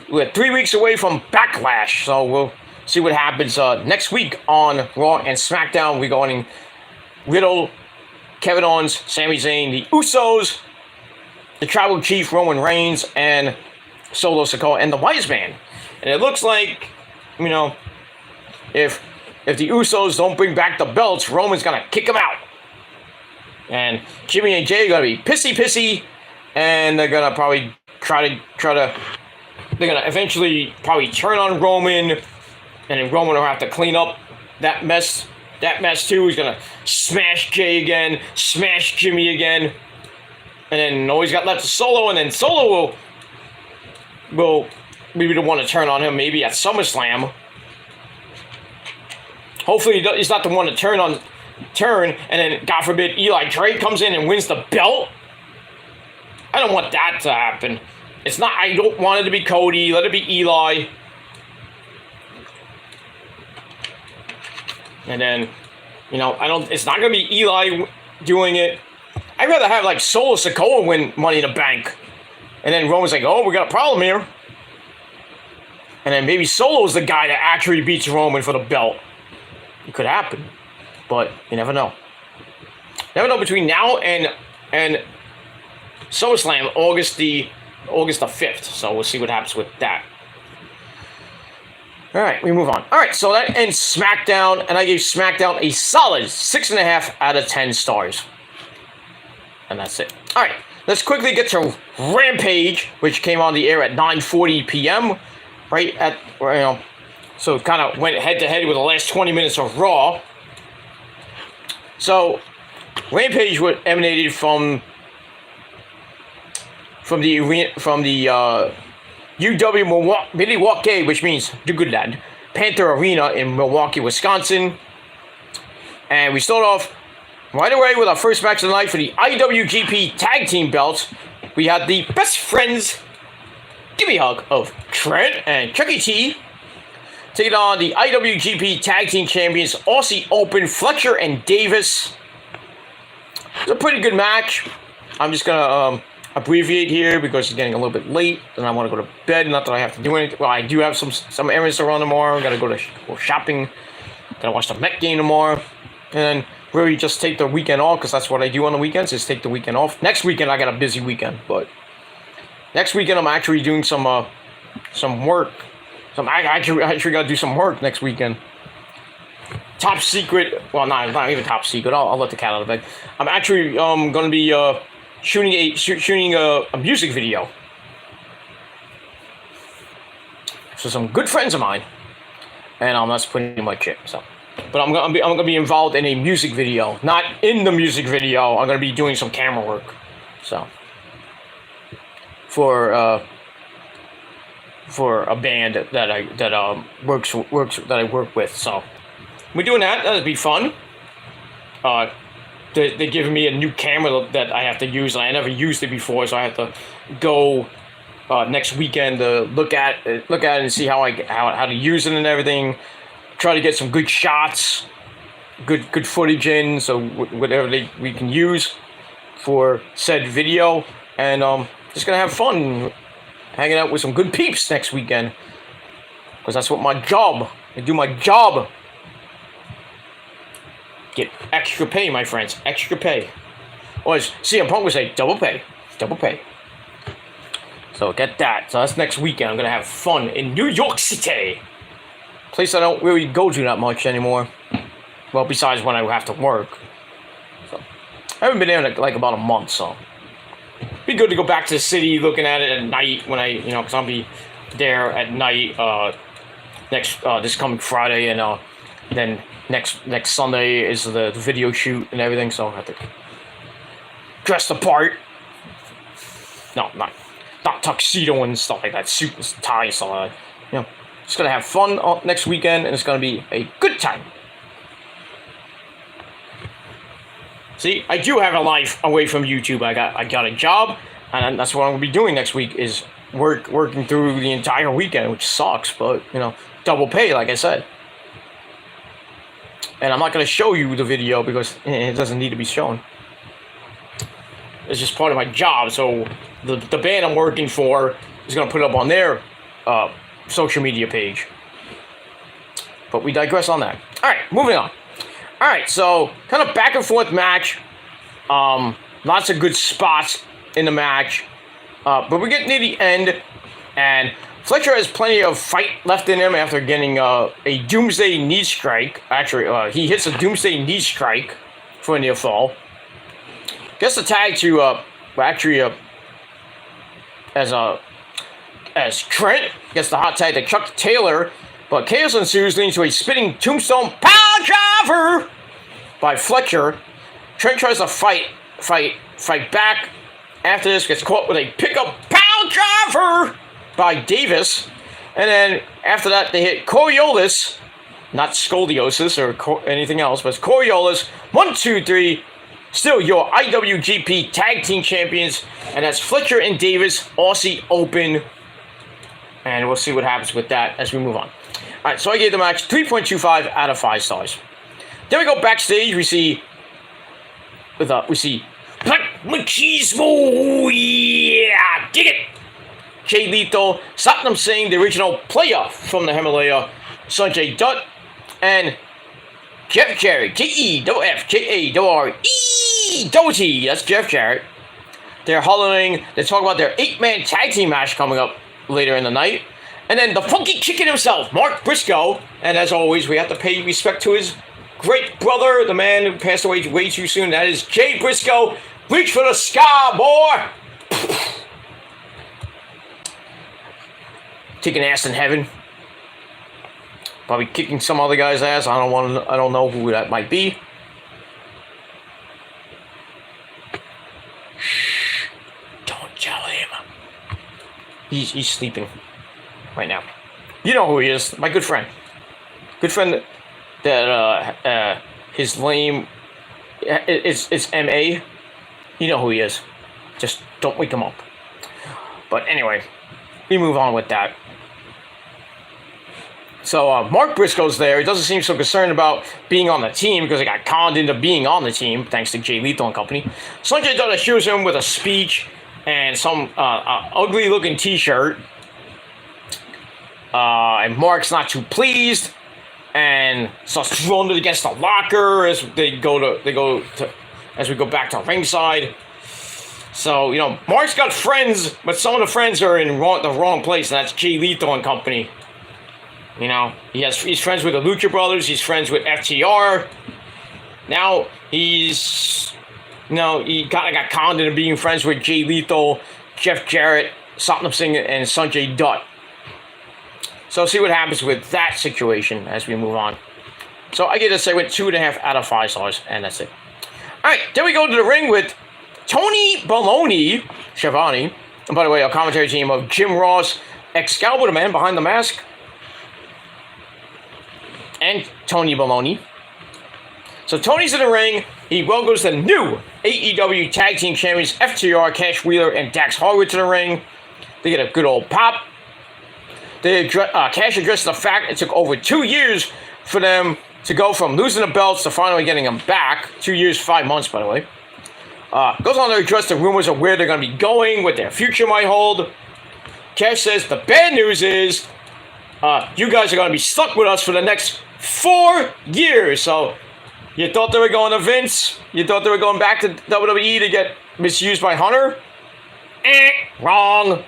we're 3 weeks away from Backlash, so we'll see what happens next week on Raw and Smackdown. We're going Riddle, Kevin Owens, Sami Zayn, the Usos, the Tribal Chief Roman Reigns, and Solo Sikoa, and the Wise Man. And it looks like, if the Usos don't bring back the belts, Roman's gonna kick them out. And Jimmy and Jay are gonna be pissy, and they're gonna probably they're gonna eventually probably turn on Roman, and then Roman will have to clean up that mess too. He's gonna smash Jay again, smash Jimmy again, and then always got left to Solo, and then Solo will maybe the one to turn on him maybe at SummerSlam. Hopefully he's not the one to turn, and then God forbid Eli Drake comes in and wins the belt. I don't want that to happen. It's not. I don't want it to be Cody. Let it be Eli. And then, I don't. It's not gonna be Eli doing it. I'd rather have like Solo Sikoa win Money in the Bank, and then Roman's like, "Oh, we got a problem here." And then maybe Solo's the guy that actually beats Roman for the belt. It could happen, but you never know. Never know between now and SummerSlam, August the 5th. So we'll see what happens with that. All right, we move on. All right, so that ends SmackDown, and I gave SmackDown a solid 6.5 out of 10 stars. And that's it. All right, let's quickly get to Rampage, which came on the air at 9:40 p.m. Right at, so it kind of went head-to-head with the last 20 minutes of Raw. So Rampage emanated from the UW Milwaukee, which means the good lad, Panther Arena in Milwaukee, Wisconsin. And we start off right away with our first match of the night for the IWGP Tag Team belts. We had the best friends, gimme hug, of Trent and Chucky T taking on the IWGP Tag Team Champions, Aussie Open, Fletcher and Davis. It was a pretty good match. I'm just going to abbreviate here because it's getting a little bit late and I want to go to bed. Not that I have to do anything. Well, I do have some errands to run tomorrow. I got to go shopping. Got to watch the Met game tomorrow. And really just take the weekend off, because that's what I do on the weekends, is take the weekend off. Next weekend, I got a busy weekend, but next weekend I'm actually doing some work. I actually got to do some work next weekend. Top secret. Well, not even top secret. I'll let the cat out of the bag. I'm actually going to be shooting a music video. So some good friends of mine, and that's pretty much it. So, but I'm gonna be involved in a music video. Not in the music video. I'm gonna be doing some camera work. So for a band that I work with. So we're doing that. That'll be fun. They're giving me a new camera that I have to use. I never used it before, so I have to go next weekend to look at it and see how to use it and everything. Try to get some good shots, good footage in, so whatever we can use for said video, and just gonna have fun hanging out with some good peeps next weekend, because that's what my job. I do my job. Get extra pay, my friends. Extra pay. Or as CM Punk would say, double pay. Double pay. So get that. So that's next weekend. I'm going to have fun in New York City. Place I don't really go to that much anymore. Well, besides when I have to work. So I haven't been there in like about a month, so. Be good to go back to the city looking at it at night when because I'll be there at night this coming Friday, and then next Sunday is the video shoot and everything, so I have to dress the part. No, not tuxedo and stuff like that, suit and tie and stuff like that. Just gonna have fun next weekend, and it's gonna be a good time. See, I do have a life away from YouTube. I got a job, and that's what I'm gonna be doing next week is working through the entire weekend, which sucks, but double pay, like I said. And I'm not going to show you the video because it doesn't need to be shown. It's just part of my job. So the band I'm working for is going to put it up on their social media page. But we digress on that. All right, moving on. All right, so kind of back and forth match. Lots of good spots in the match. But we get near the end, and Fletcher has plenty of fight left in him after getting a Doomsday knee strike. Actually, he hits a Doomsday knee strike for a near fall. Gets the tag to as Trent gets the hot tag to Chuck Taylor, but chaos ensues, leading to a spinning tombstone power driver by Fletcher. Trent tries to fight back. After this, gets caught with a pickup power driver by Davis, and then after that they hit Coriolis, not scoliosis or anything else, but it's Coriolis. 1, 2, 3. Still your IWGP Tag Team Champions, and that's Fletcher and Davis, Aussie Open, and we'll see what happens with that as we move on. All right, so I gave the match 3.25 out of 5 stars. Then we go backstage. We see Black Machismo, yeah, dig it. Jay Lethal, Satnam Singh, the original player from the Himalaya, Sanjay Dutt, and Jeff Jarrett, J-E-F-F-J-A-R-E-T, that's Jeff Jarrett. They're hollering, they talk about their 8-man tag team match coming up later in the night. And then the funky chicken himself, Mark Briscoe, and as always, we have to pay respect to his great brother, the man who passed away way too soon, that is Jay Briscoe. Reach for the sky, boy! Kicking ass in heaven. Probably kicking some other guy's ass. I don't know who that might be. Shh. Don't tell him. He's sleeping right now. You know who he is. My good friend. Good friend that his name it's M.A. You know who he is. Just don't wake him up. But anyway, we move on with that. So Mark Briscoe's there. He doesn't seem so concerned about being on the team because he got conned into being on the team thanks to Jay Lethal and company. Sanjay Dutt assures him with a speech and some ugly-looking T-shirt. And Mark's not too pleased and starts throwing it against the locker as we go back to ringside. So, Mark's got friends, but some of the friends are in the wrong place, and that's Jay Lethal and company. He's friends with the Lucha Brothers, he's friends with FTR. Now, he kind of got conned into being friends with Jay Lethal, Jeff Jarrett, Satnam Singh, and Sanjay Dutt. So, see what happens with that situation as we move on. So, I get a segment 2.5 out of 5 stars, and that's it. Alright, then we go to the ring with Tony Baloney, Schiavone, and by the way, a commentary team of Jim Ross, Excalibur, the man behind the mask, and Tony Baloney. So Tony's in the ring. He welcomes the new AEW Tag Team Champions FTR, Cash Wheeler, and Dax Harwood to the ring. They get a good old pop. Cash addresses the fact it took over 2 years for them to go from losing the belts to finally getting them back. 2 years, 5 months, by the way. Goes on to address the rumors of where they're going to be going, what their future might hold. Cash says the bad news is you guys are going to be stuck with us for the next 4 years. So you thought they were going to Vince? You thought they were going back to WWE to get misused by Hunter? Wrong.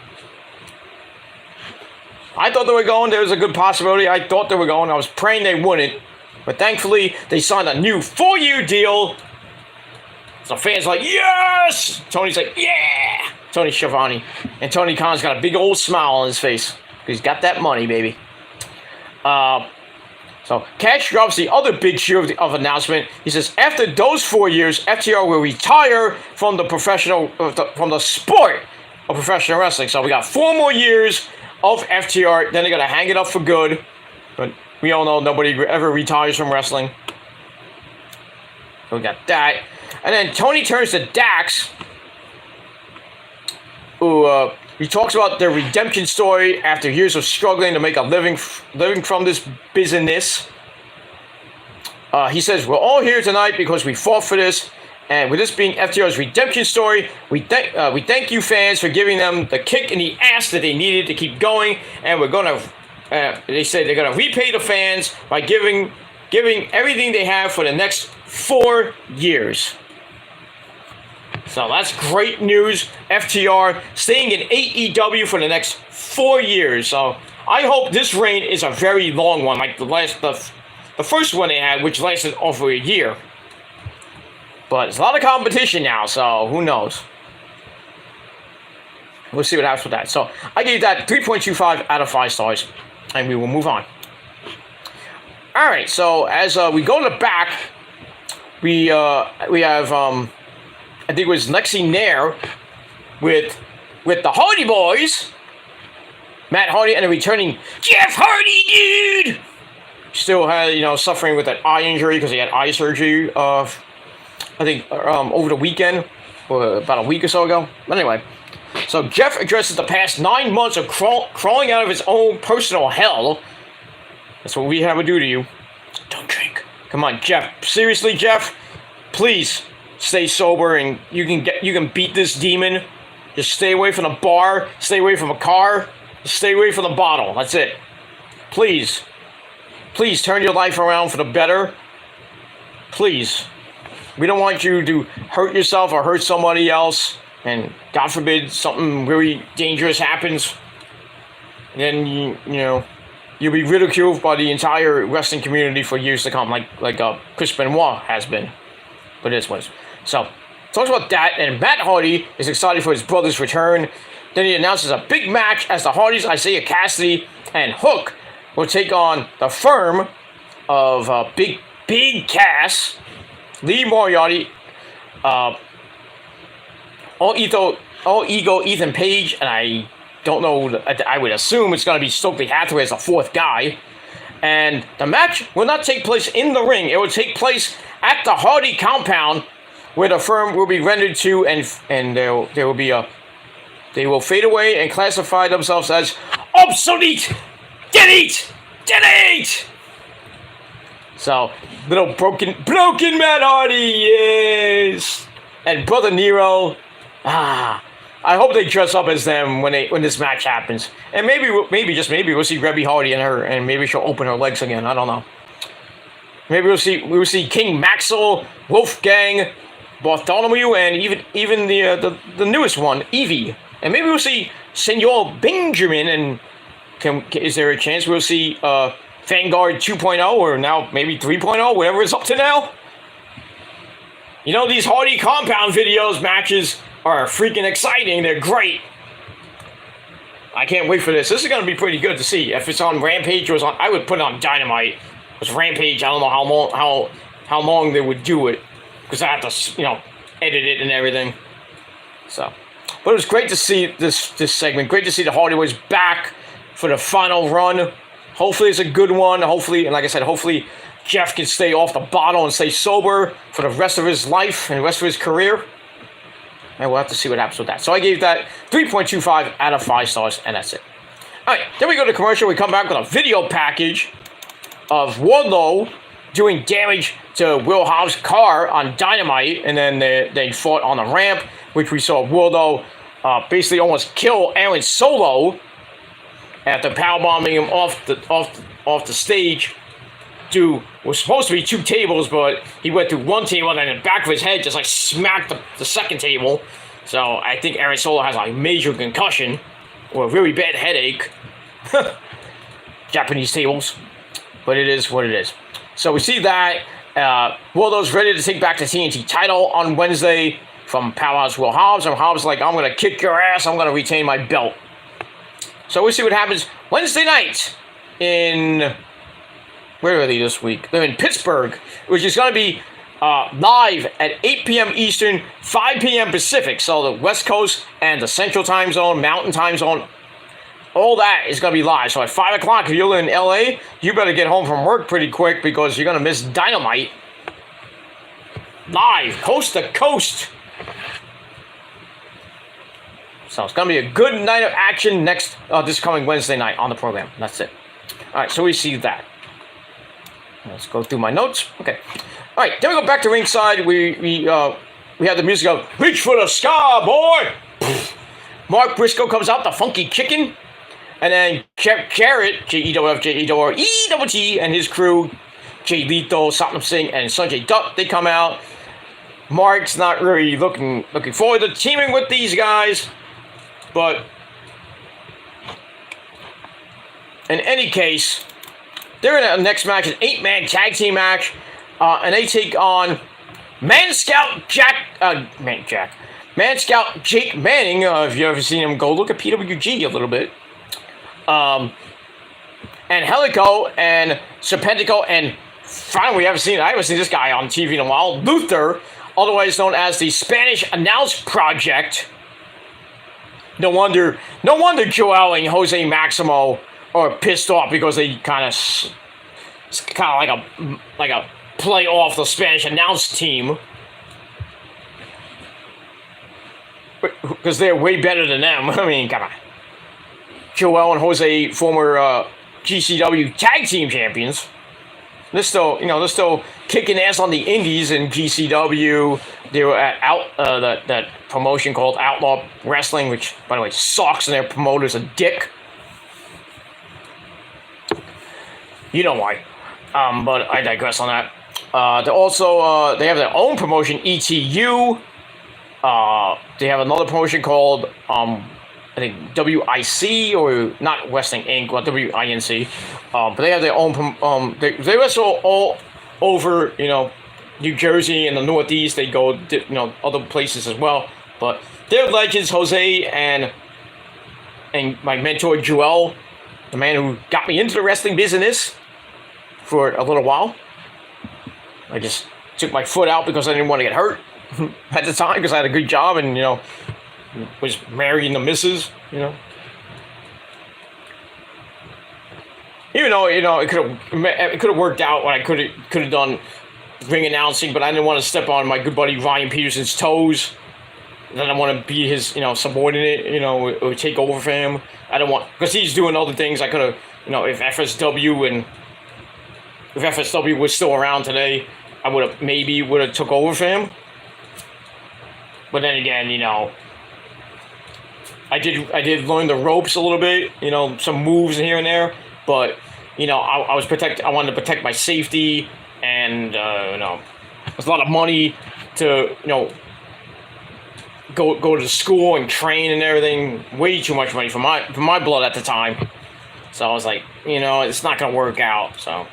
I thought they were going. There was a good possibility. I thought they were going. I was praying they wouldn't. But thankfully, they signed a new 4-year deal. So fans are like, yes! Tony's like, yeah! Tony Schiavone. And Tony Khan's got a big old smile on his face. He's got that money, baby. So Cash drops the other big shoe of announcement. He says, after those 4 years, FTR will retire from the from the sport of professional wrestling. So we got 4 more years of FTR. Then they're going to hang it up for good. But we all know nobody ever retires from wrestling. So we got that. And then Tony turns to Dax, who he talks about their redemption story after years of struggling to make a living from this business. He says, we're all here tonight because we fought for this. And with this being FTR's redemption story, we thank you fans for giving them the kick in the ass that they needed to keep going. And we're going to, they say they're going to repay the fans by giving everything they have for the next 4 years. So that's great news. FTR staying in AEW for the next 4 years. So I hope this reign is a very long one, like the first one they had, which lasted over a year. But it's a lot of competition now, so who knows? We'll see what happens with that. So I gave that 3.25 out of 5 stars, and we will move on. All right. So as we go to the back, we have I think it was Lexi Nair with the Hardy Boys, Matt Hardy, and a returning Jeff Hardy, dude. Still had suffering with that eye injury because he had eye surgery. I think over the weekend, or about a week or so ago. But anyway, so Jeff addresses the past 9 months of crawling out of his own personal hell. That's what we have to do to you. Don't drink. Come on, Jeff. Seriously, Jeff. Please stay sober, and you can beat this demon. Just stay away from the bar. Stay away from a car. Stay away from the bottle. That's it. Please turn your life around for the better. Please. We don't want you to hurt yourself or hurt somebody else, and God forbid something really dangerous happens. And then you'll be ridiculed by the entire wrestling community for years to come, like Chris Benoit has been. But it is what it is. So talks about that, and Matt Hardy is excited for his brother's return. Then he announces a big match as the Hardys, Isaiah Cassidy and Hook, will take on the Firm of Big Cass, Lee Moriarty, All Ego Ethan Page, and I don't know, I would assume it's going to be Stokely Hathaway as the fourth guy. And the match will not take place in the ring. It will take place at the Hardy compound, where the Firm will be rendered to, and they will fade away and classify themselves as obsolete. Delete. So, little broken Matt Hardy, yes. And Brother Nero, I hope they dress up as them when this match happens. And maybe we'll see Rebby Hardy and maybe she'll open her legs again. I don't know. Maybe we'll see King Maxwell, Wolfgang, Bartholomew, and even the newest one, Evie. And maybe we'll see Senor Benjamin, and is there a chance we'll see Vanguard 2.0 or now maybe 3.0, whatever it's up to now? You know, these Hardy Compound videos matches are freaking exciting. They're great. I can't wait for this. This is going to be pretty good to see. If it's on Rampage or I would put it on Dynamite. Because Rampage, I don't know how long they would do it. Because I have to, edit it and everything. So, but it was great to see this segment. Great to see the Hardy Boys back for the final run. Hopefully it's a good one. Hopefully, and like I said, hopefully Jeff can stay off the bottle and stay sober for the rest of his life and the rest of his career. And we'll have to see what happens with that. So I gave that 3.25 out of 5 stars, and that's it. All right, then we go to commercial. We come back with a video package of Wardlow doing damage to Will Hobbs' car on Dynamite, and then they fought on the ramp, which we saw Wardlow basically almost kill Aaron Solo after powerbombing him off the stage. Was supposed to be 2 tables, but he went through 1 table and then in the back of his head just like smacked the second table. So I think Aaron Solo has a major concussion or a really bad headache. Japanese tables. But it is what it is. So we see that Wardlow's ready to take back the TNT title on Wednesday from Powerhouse Will Hobbs. And Hobbs like, I'm going to kick your ass. I'm going to retain my belt. So we'll see what happens Wednesday night in... Where are they this week? They're in Pittsburgh, which is going to be live at 8 p.m. Eastern, 5 p.m. Pacific. So the West Coast and the Central Time Zone, Mountain Time Zone, all that is going to be live. So at 5 o'clock, if you're in LA, you better get home from work pretty quick because you're going to miss Dynamite. Live, coast to coast. So it's going to be a good night of action this coming Wednesday night on the program. That's it. All right, so we see that. Let's go through my notes. Okay. All right, then we go back to ringside. We have the music of "Reach for the Sky, Boy." Mark Briscoe comes out, the funky chicken, and then Jarrett, J-E-W-F-J-E-W-R-E-W-G, and his crew, Jay Lethal, Satnam Singh, and Sanjay Dutt. They come out. Mark's not really looking forward to teaming with these guys, but in any case. They're in a next match, an 8-man tag team match, and they take on Man Scout Jake Manning. If you've ever seen him, go look at PWG a little bit. And Helico and Serpentico, and finally I haven't seen this guy on TV in a while. Luther, otherwise known as the Spanish Announce Project. No wonder Joel and Jose Maximo are pissed off because they it's kind of like a play off the Spanish announce team, because they're way better than them. I mean, come on. Joel and Jose, former GCW tag team champions. They're still kicking ass on the indies in GCW. They were at that promotion called Outlaw Wrestling, which, by the way, sucks, and their promoter's a dick. You know why. But I digress on that. They have their own promotion, ETU. They have another promotion called, I think, WIC, or not Wrestling Inc., but WINC. But they have their own, they wrestle all over, New Jersey and the Northeast. They go, other places as well. But they're legends, Jose and my mentor, Joel, the man who got me into the wrestling business for a little while. I just took my foot out because I didn't want to get hurt at the time, because I had a good job and, was marrying the missus, Even though, it could have worked out when I could have done ring announcing, but I didn't want to step on my good buddy Ryan Peterson's toes. Then I want to be his, subordinate, or take over for him. I don't want, because he's doing other things. I could have, if FSW was still around today, I would have took over for him. But then again, I did learn the ropes a little bit, some moves here and there. But I wanted to protect my safety, and there's a lot of money to go to school and train and everything. Way too much money for my blood at the time. So I was like, it's not gonna work out. So,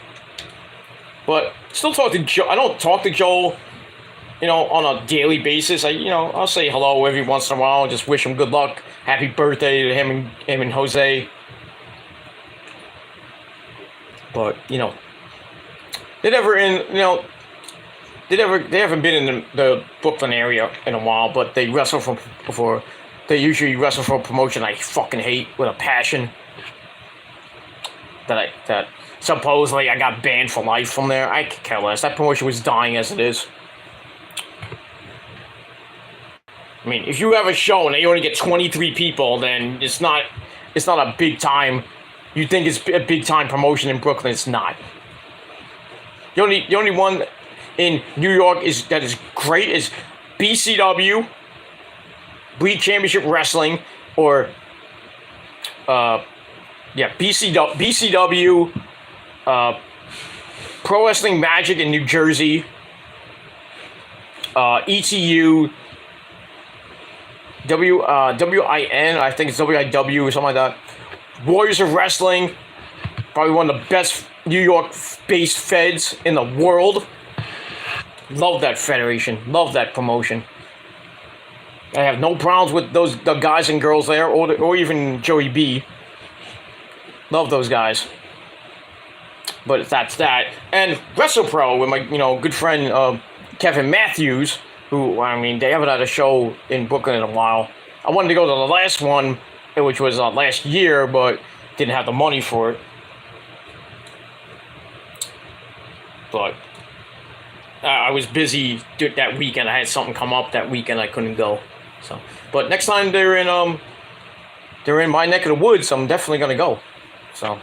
but still talk to Joe. I don't talk to Joel, on a daily basis. I'll say hello every once in a while and just wish him good luck, happy birthday to him and Jose. But they haven't been in the Brooklyn area in a while, but they wrestle before. They usually wrestle for a promotion I fucking hate with a passion. That supposedly I got banned for life from there. I could care less. That promotion was dying as it is. I mean, if you have a show and they only get 23 people, then it's not a big time. You think it's a big time promotion in Brooklyn? It's not. The only one in New York that is great is BCW, Bleed Championship Wrestling, or BCW, Pro Wrestling Magic in New Jersey, ETU, WIN, I think it's WIW or something like that. Warriors of Wrestling, probably one of the best New York-based feds in the world. Love that federation. Love that promotion. I have no problems with the guys and girls there, or even Joey B. Love those guys. But that's that. And WrestlePro with my good friend Kevin Matthews, who they haven't had a show in Brooklyn in a while. I wanted to go to the last one, which was last year, but didn't have the money for it. But I was busy that weekend. I had something come up that weekend. I couldn't go. So, but next time they're in my neck of the woods, I'm definitely gonna go. So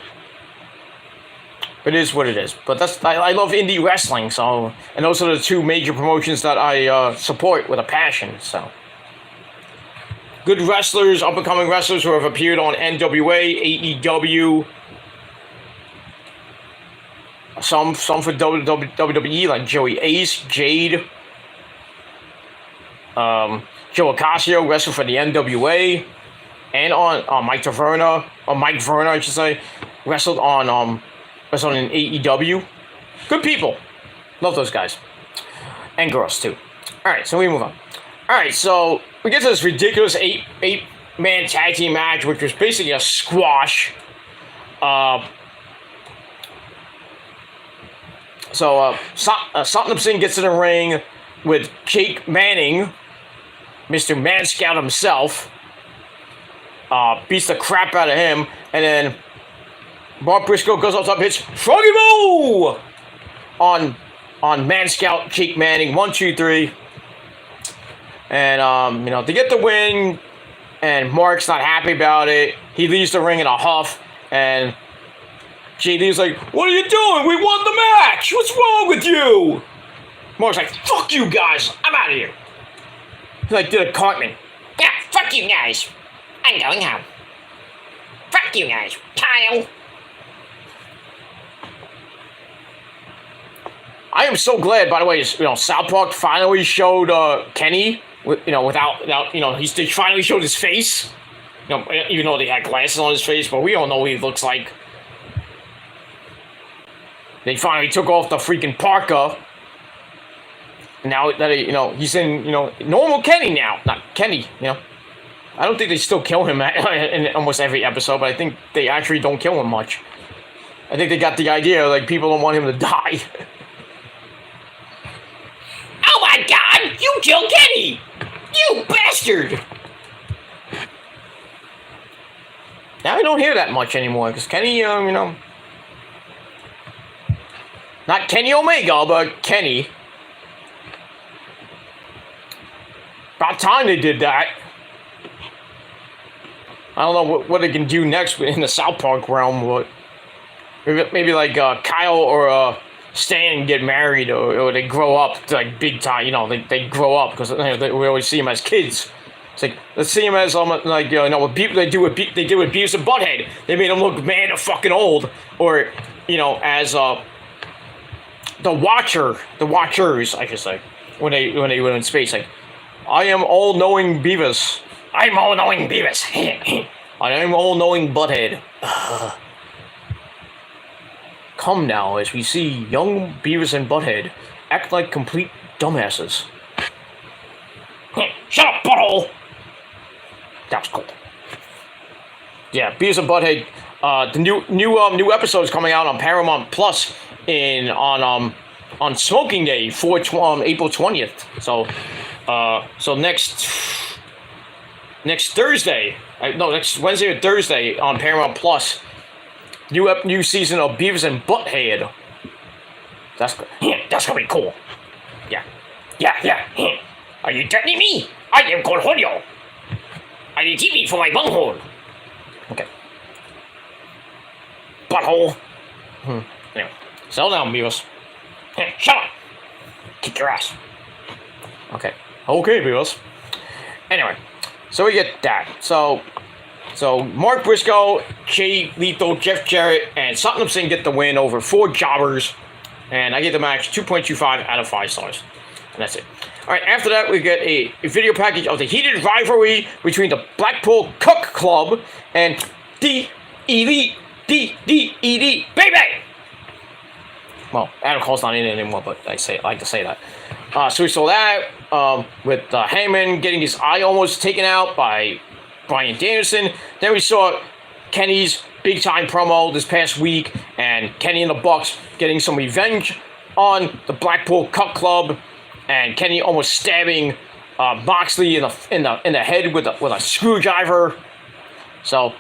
it is what it is. But I love indie wrestling. So, and those are the two major promotions that I support with a passion. So. Good wrestlers, up-and-coming wrestlers who have appeared on NWA, AEW, some for WWE, like Joey Ace, Jade, Joe Ocasio wrestled for the NWA, and on Mike Verna, I should say, wrestled in AEW. Good people. Love those guys. And girls, too. Alright, so we move on. Alright, so we get to this ridiculous eight-man tag team match, which was basically a squash. Satnam Singh gets in the ring with Jake Manning, Mr. Man Scout himself. Beats the crap out of him, and then Mark Briscoe goes up top, hits Froggy Moo on Man Scout Jake Manning. 1, 2, 3. And, they get the win, and Mark's not happy about it. He leaves the ring in a huff, and JD's like, "What are you doing? We won the match! What's wrong with you?" Mark's like, "Fuck you guys! I'm out of here." He did a Cartman. "Yeah, fuck you guys. I'm going home. Fuck you guys. Kyle." I am so glad, by the way, South Park finally showed Kenny. Without he finally showed his face. Even though they had glasses on his face, but we all know what he looks like. They finally took off the freaking parka. Now that he's in normal Kenny now, not Kenny. I don't think they still kill him in almost every episode, but I think they actually don't kill him much. I think they got the idea people don't want him to die. Oh my God! You killed Kenny! You bastard! Now I don't hear that much anymore, because Kenny, not Kenny Omega, but Kenny. About time they did that. I don't know what they can do next in the South Park realm, but maybe Kyle or Stan get married, or they grow up to big time. They grow up, because we always see them as kids. It's let's see them as what people they did with Beavis and Butthead. They made them look mad or fucking old, or as the Watchers, I should say. when they were in space. Like, I am all-knowing Beavis. I'm all-knowing Beavis. I am all-knowing Butthead. Come now, as we see young Beavis and Butthead act like complete dumbasses. Shut up, butthole. That was cool. Yeah, Beavis and Butthead. The new episodes coming out on Paramount Plus on Smoking Day for April 20th. So next Thursday, next Wednesday or Thursday on Paramount Plus, new season of Beavis and Butthead. That's gonna be cool. Yeah. Are you threatening me? I am Cornholio. I need TV for my bunghole. Okay. Butthole. Anyway, settle down, Beavis. Shut up. Kick your ass. Okay, Beavis. Anyway, so we get that. So Mark Briscoe, Jay Lethal, Jeff Jarrett, and Satnam Singh get the win over 4 jobbers. And I give the match 2.25 out of 5 stars. And that's it. Alright, after that, we get a video package of the heated rivalry between the Blackpool Cook Club and the Elite, baby! Well, Adam Cole's not in it anymore, but I like to say that. So we saw that with Heyman getting his eye almost taken out by Bryan Danielson. Then we saw Kenny's big time promo this past week, and Kenny and the Bucks getting some revenge on the Blackpool Cook Club, and Kenny almost stabbing Moxley in the head with a screwdriver. So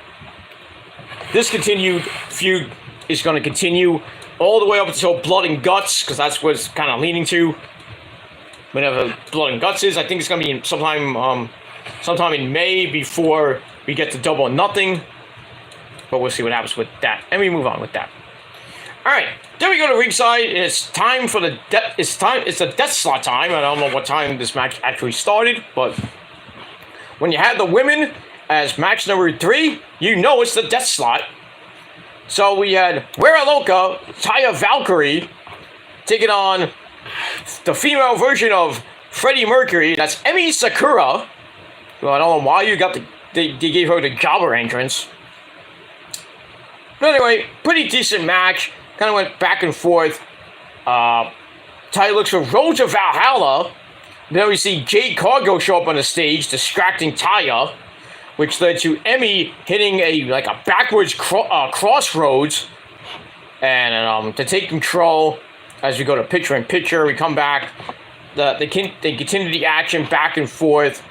this continued feud is going to continue all the way up until Blood and Guts, because that's what it's kind of leaning to. Whenever Blood and Guts is, I think it's going to be sometime in May before we get to Double or Nothing. But we'll see what happens with that, and we move on with that. All right, then we go to ringside. It's time for it's the death slot time. I don't know what time this match actually started, but when you have the women as match number 3, you know it's the death slot. So we had Wera Loca, Taya Valkyrie, taking on the female version of Freddie Mercury. That's Emi Sakura. Well, I don't know why they gave her the jobber entrance. But anyway, pretty decent match. Kind of went back and forth. Taya looks for Road to Valhalla. Then we see Jade Cargill show up on the stage, distracting Taya, which led to Emi hitting a backwards crossroads, and to take control. As we go to picture-in-picture, we come back. They continue the action back and forth.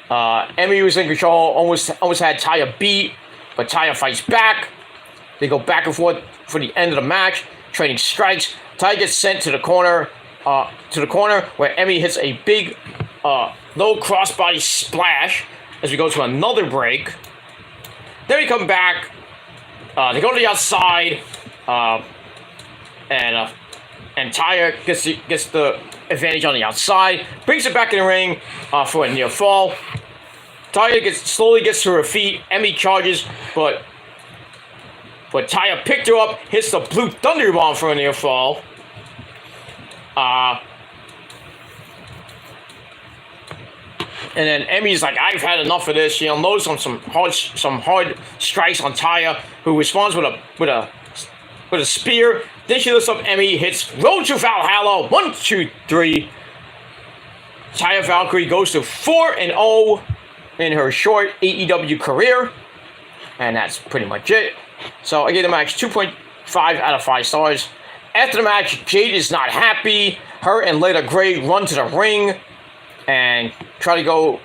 Emi was in control, almost had Taya beat, but Taya fights back. They go back and forth for the end of the match, trading strikes. Taya gets sent to the corner where Emi hits a big low crossbody splash as we go to another break. Then we come back. They go to the outside, and Taya gets the advantage on the outside, brings it back in the ring for a near fall. Taya slowly gets to her feet. Emi charges, but Taya picked her up, hits the Blue Thunder Bomb for a near fall. And then Emi's like, I've had enough of this. She unloads on some hard strikes on Taya, who responds with a spear. Then she lifts up Emi, hits Road to Valhalla, 1, 2, 3. Taya Valkyrie goes to 4-0 in her short AEW career. And that's pretty much it. So I gave the match 2.5 out of 5 stars. After the match, Jade is not happy. Her and Leda Gray run to the ring and try to go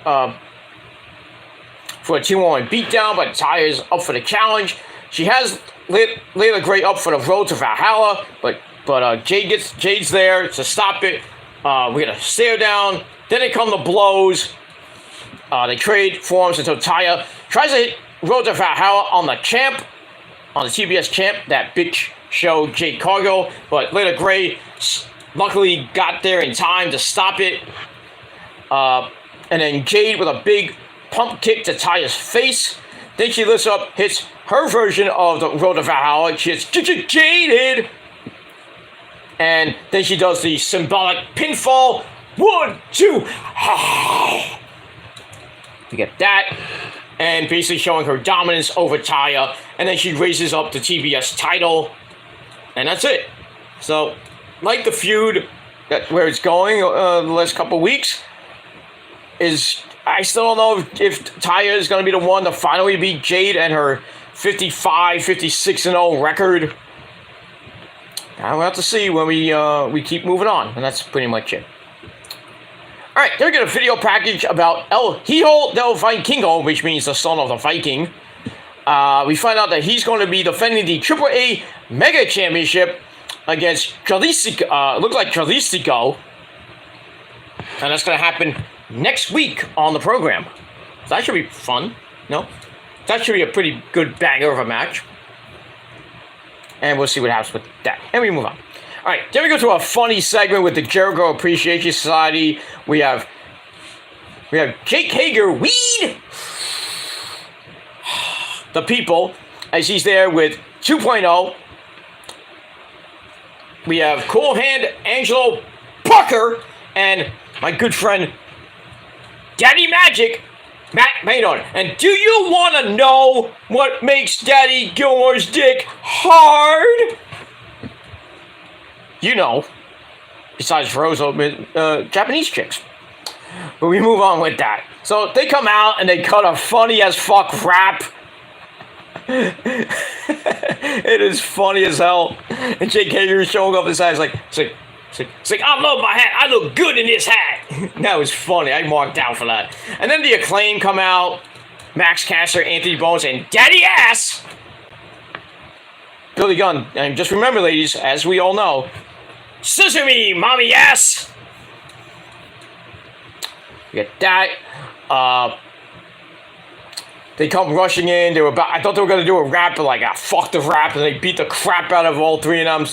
for a 2-1 beatdown, but Taya is up for the challenge. She has Leda Gray up for the Road to Valhalla, but Jade's there to stop it. We get a stare down. Then they come to blows. They trade forms until Taya tries to hit Road to Valhalla on the champ, on the TBS champ, that bitch show Jade Cargill, but Leda Gray luckily got there in time to stop it. And then Jade with a big pump kick to Taya's face. Then she lifts up, hits her version of the Road to Valhalla. She hits Jaded. And then she does the symbolic pinfall 1, 2. We get that. And basically showing her dominance over Taya. And then she raises up the TBS title. And that's it. So, like the feud, where it's going the last couple of weeks, I still don't know if Taya is going to be the one to finally beat Jade and her 55, 56-0 record. We'll have to see when we keep moving on. And that's pretty much it. Alright, then we get a video package about El Hijo del Vikingo, which means the son of the Viking. We find out that he's going to be defending the AAA Mega Championship against Jalisco. Looks like Jalisco. And that's going to happen next week on the program. So that should be fun. No? That should be a pretty good banger of a match. And we'll see what happens with that. And we move on. Alright, then we go to a funny segment with the Jericho Appreciation Society. We have Jake Hager, Weed, the people, as he's there with 2.0. We have Cool Hand Angelo Parker and my good friend Daddy Magic, Matt Maynard. And do you want to know what makes Daddy Gilmore's dick hard? You know, besides Rose, Japanese chicks. But we move on with that. So they come out and they cut a funny as fuck rap. It is funny as hell. And Jake Hager is showing off his hat. It's like, I love my hat. I look good in this hat. That was funny. I marked out for that. And then the Acclaim come out. Max Caster, Anthony Bones, and Daddy Ass. Billy Gunn. And just remember, ladies, as we all know, scissor me, mommy ass. You get that. They come rushing in. I thought they were going to do a rap, but like, fuck the rap. And they beat the crap out of all three of them,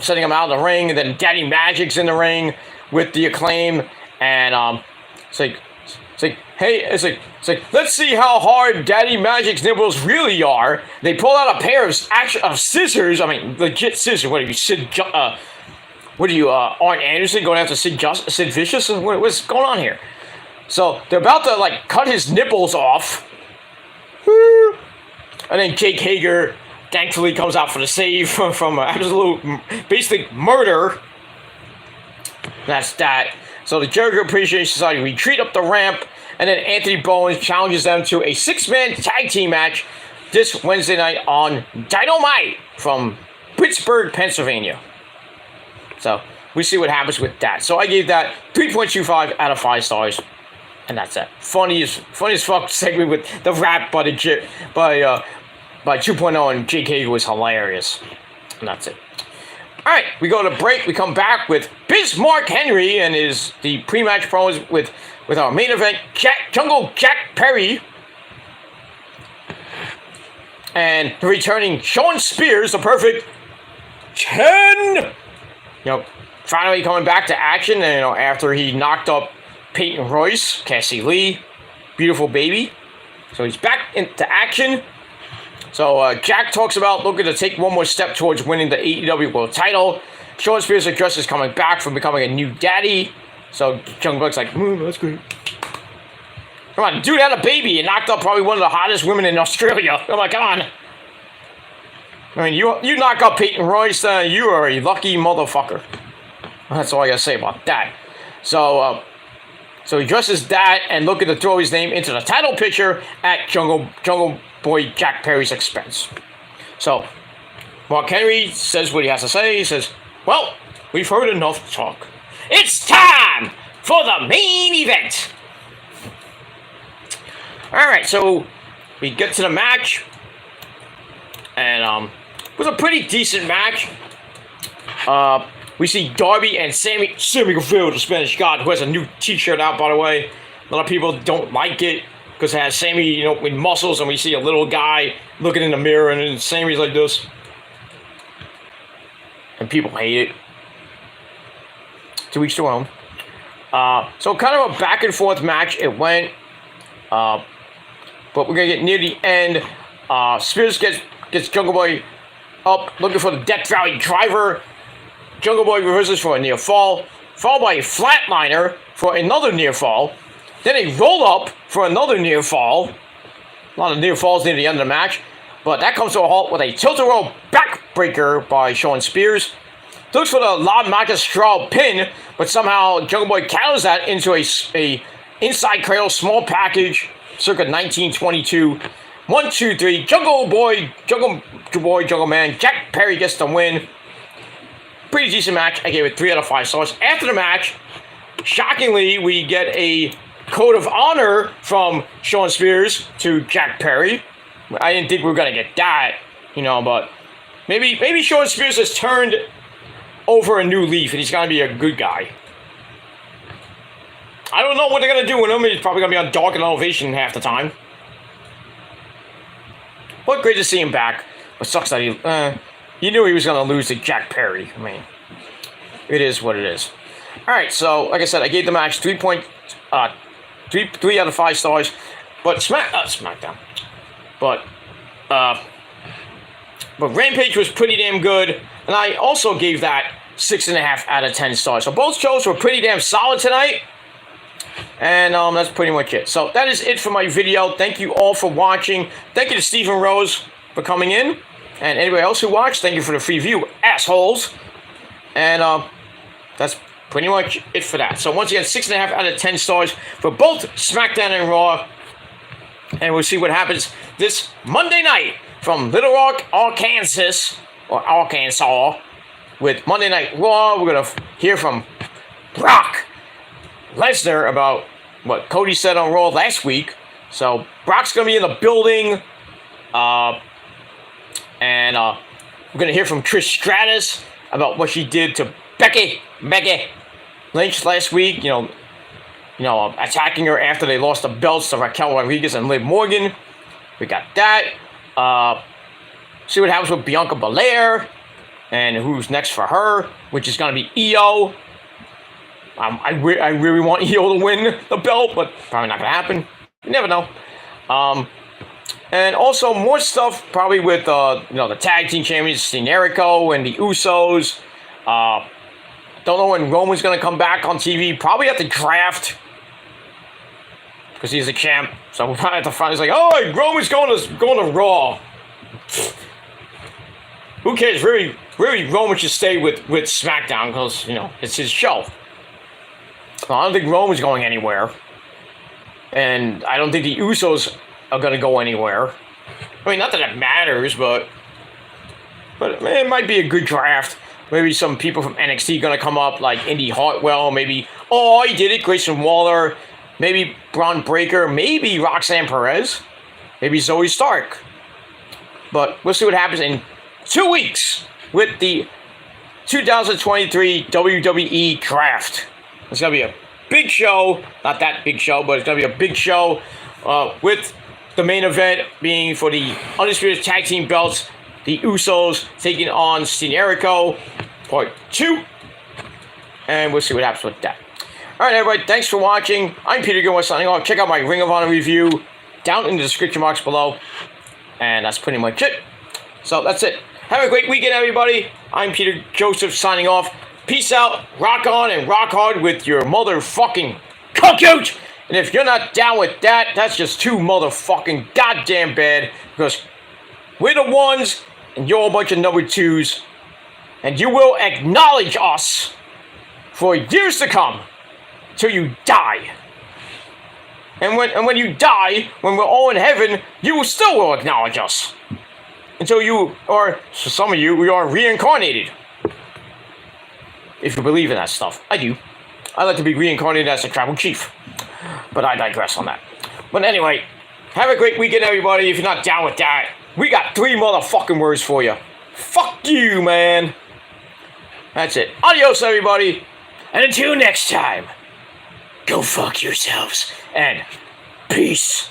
setting them out in the ring. And then Daddy Magic's in the ring with the Acclaim. And it's like, let's see how hard Daddy Magic's nipples really are. They pull out a pair of scissors. I mean, legit scissors. What are you, Arn Anderson going after Sid Vicious? What's going on here? So they're about to like cut his nipples off. And then Jake Hager thankfully comes out for the save from absolute basic murder. That's that. So the Jericho Appreciation Society retreat up the ramp. And then Anthony Bowens challenges them to a 6-man tag team match this Wednesday night on Dynamite from Pittsburgh, Pennsylvania. So we see what happens with that. So I gave that 3.25 out of 5 stars. And that's it. Funny as fuck segment with the rap by 2.0 and Jake Hager was hilarious. And that's it. Alright, we go to break. We come back with Bismarck Henry and the pre-match promos with our main event, Jungle Jack Perry. And the returning Sean Spears, the perfect 10. Finally coming back to action, and after he knocked up Peyton Royce, Cassie Lee, beautiful baby. So he's back into action. So Jack talks about looking to take one more step towards winning the AEW World Title. Sean Spears addresses coming back from becoming a new daddy. So Jungle Buck's like, that's great. Come on, dude had a baby and knocked up probably one of the hottest women in Australia. Come on. I mean, you knock up Peyton Royce, you are a lucky motherfucker. That's all I gotta say about that. So he addresses that and looking to throw his name into the title picture at Jungle Boy Jack Perry's expense. So Mark Henry says what he has to say. He says, well, we've heard enough talk. It's time for the main event. Alright, so we get to the match. And it was a pretty decent match. We see Darby and Sammy Guevara, the Spanish God, who has a new t-shirt out, by the way. A lot of people don't like it because it has Sammy, with muscles, and we see a little guy looking in the mirror, and then Sammy's like this. And people hate it. To each their own. So kind of a back and forth match it went. But we're going to get near the end. Spears gets Jungle Boy up, looking for the Death Valley driver. Jungle Boy reverses for a near fall. followed by a flatliner for another near fall. Then a roll up for another near fall. A lot of near falls near the end of the match. But that comes to a halt with a tilt-a-roll backbreaker by Shawn Spears. Looks for the La Magistral pin, but somehow Jungle Boy counters that into a inside cradle small package, circa 1922. 1, 2, 3. Jungle Man. Jack Perry gets the win. Pretty decent match. I gave it 3 out of 5 stars. After the match, shockingly, we get a code of honor from Shawn Spears to Jack Perry. I didn't think we were gonna get that, but maybe Shawn Spears has turned over a new leaf and he's gonna be a good guy. I don't know what they're gonna do with him. He's probably gonna be on Dark and Elevation half the time. But great to see him back. But sucks that you knew he was gonna lose to Jack Perry. I mean, it is what it is. All right, so like I said, I gave the match 3 out of 5 stars. But Smackdown. But Rampage was pretty damn good, and I also gave that 6.5 out of 10 stars. So both shows were pretty damn solid tonight, and that's pretty much it. So that is it for my video. Thank you all for watching. Thank you to Stephen Rose for coming in, and anybody else who watched, thank you for the free view, assholes. And that's pretty much it for that. So once again, 6.5 out of 10 stars for both SmackDown and Raw. And we'll see what happens this Monday night from Little Rock, Arkansas, with Monday Night Raw. We're going to hear from Brock Lesnar about what Cody said on Raw last week. So Brock's going to be in the building. And we're going to hear from Trish Stratus about what she did to Becky Lynch last week. Attacking her after they lost the belts to Raquel Rodriguez and Liv Morgan. We got that. See what happens with Bianca Belair and who's next for her, which is going to be Io. I really want Io to win the belt, but probably not going to happen. You never know. And also more stuff probably with the tag team champions, Jericho and the Usos. Don't know when Roman's going to come back on TV. Probably at the draft. Because he's a champ. So we'll probably have to find. He's like, oh, Roman's going to Raw. Who cares? Really, Roman should stay with SmackDown because, it's his show. So I don't think Roman's going anywhere. And I don't think the Usos are going to go anywhere. I mean, not that it matters, but it might be a good draft. Maybe some people from NXT going to come up, like Indy Hartwell. Maybe, he did it, Grayson Waller. Maybe Braun Breaker. Maybe Roxanne Perez. Maybe Zoe Stark. But we'll see what happens in 2 weeks with the 2023 WWE Draft. It's going to be a big show. Not that big show, but it's going to be a big show with the main event being for the Undisputed Tag Team belts. The Usos taking on Jericho, part 2. And we'll see what happens with that. Alright, everybody, thanks for watching. I'm Peter Gilmore signing off. Check out my Ring of Honor review down in the description box below. And that's pretty much it. So that's it. Have a great weekend, everybody. I'm Peter Joseph signing off. Peace out, rock on, and rock hard with your motherfucking compute. And if you're not down with that, that's just too motherfucking goddamn bad. Because we're the ones, and you're a bunch of number 2s. And you will acknowledge us for years to come. Till you die. And when you die, when we're all in heaven, you still will acknowledge us. Until you, or for some of you, we are reincarnated. If you believe in that stuff. I do. I like to be reincarnated as a tribal chief. But I digress on that. But anyway, have a great weekend, everybody. If you're not down with that, we got 3 motherfucking words for you. Fuck you, man. That's it. Adios, everybody. And until next time, go fuck yourselves. And peace.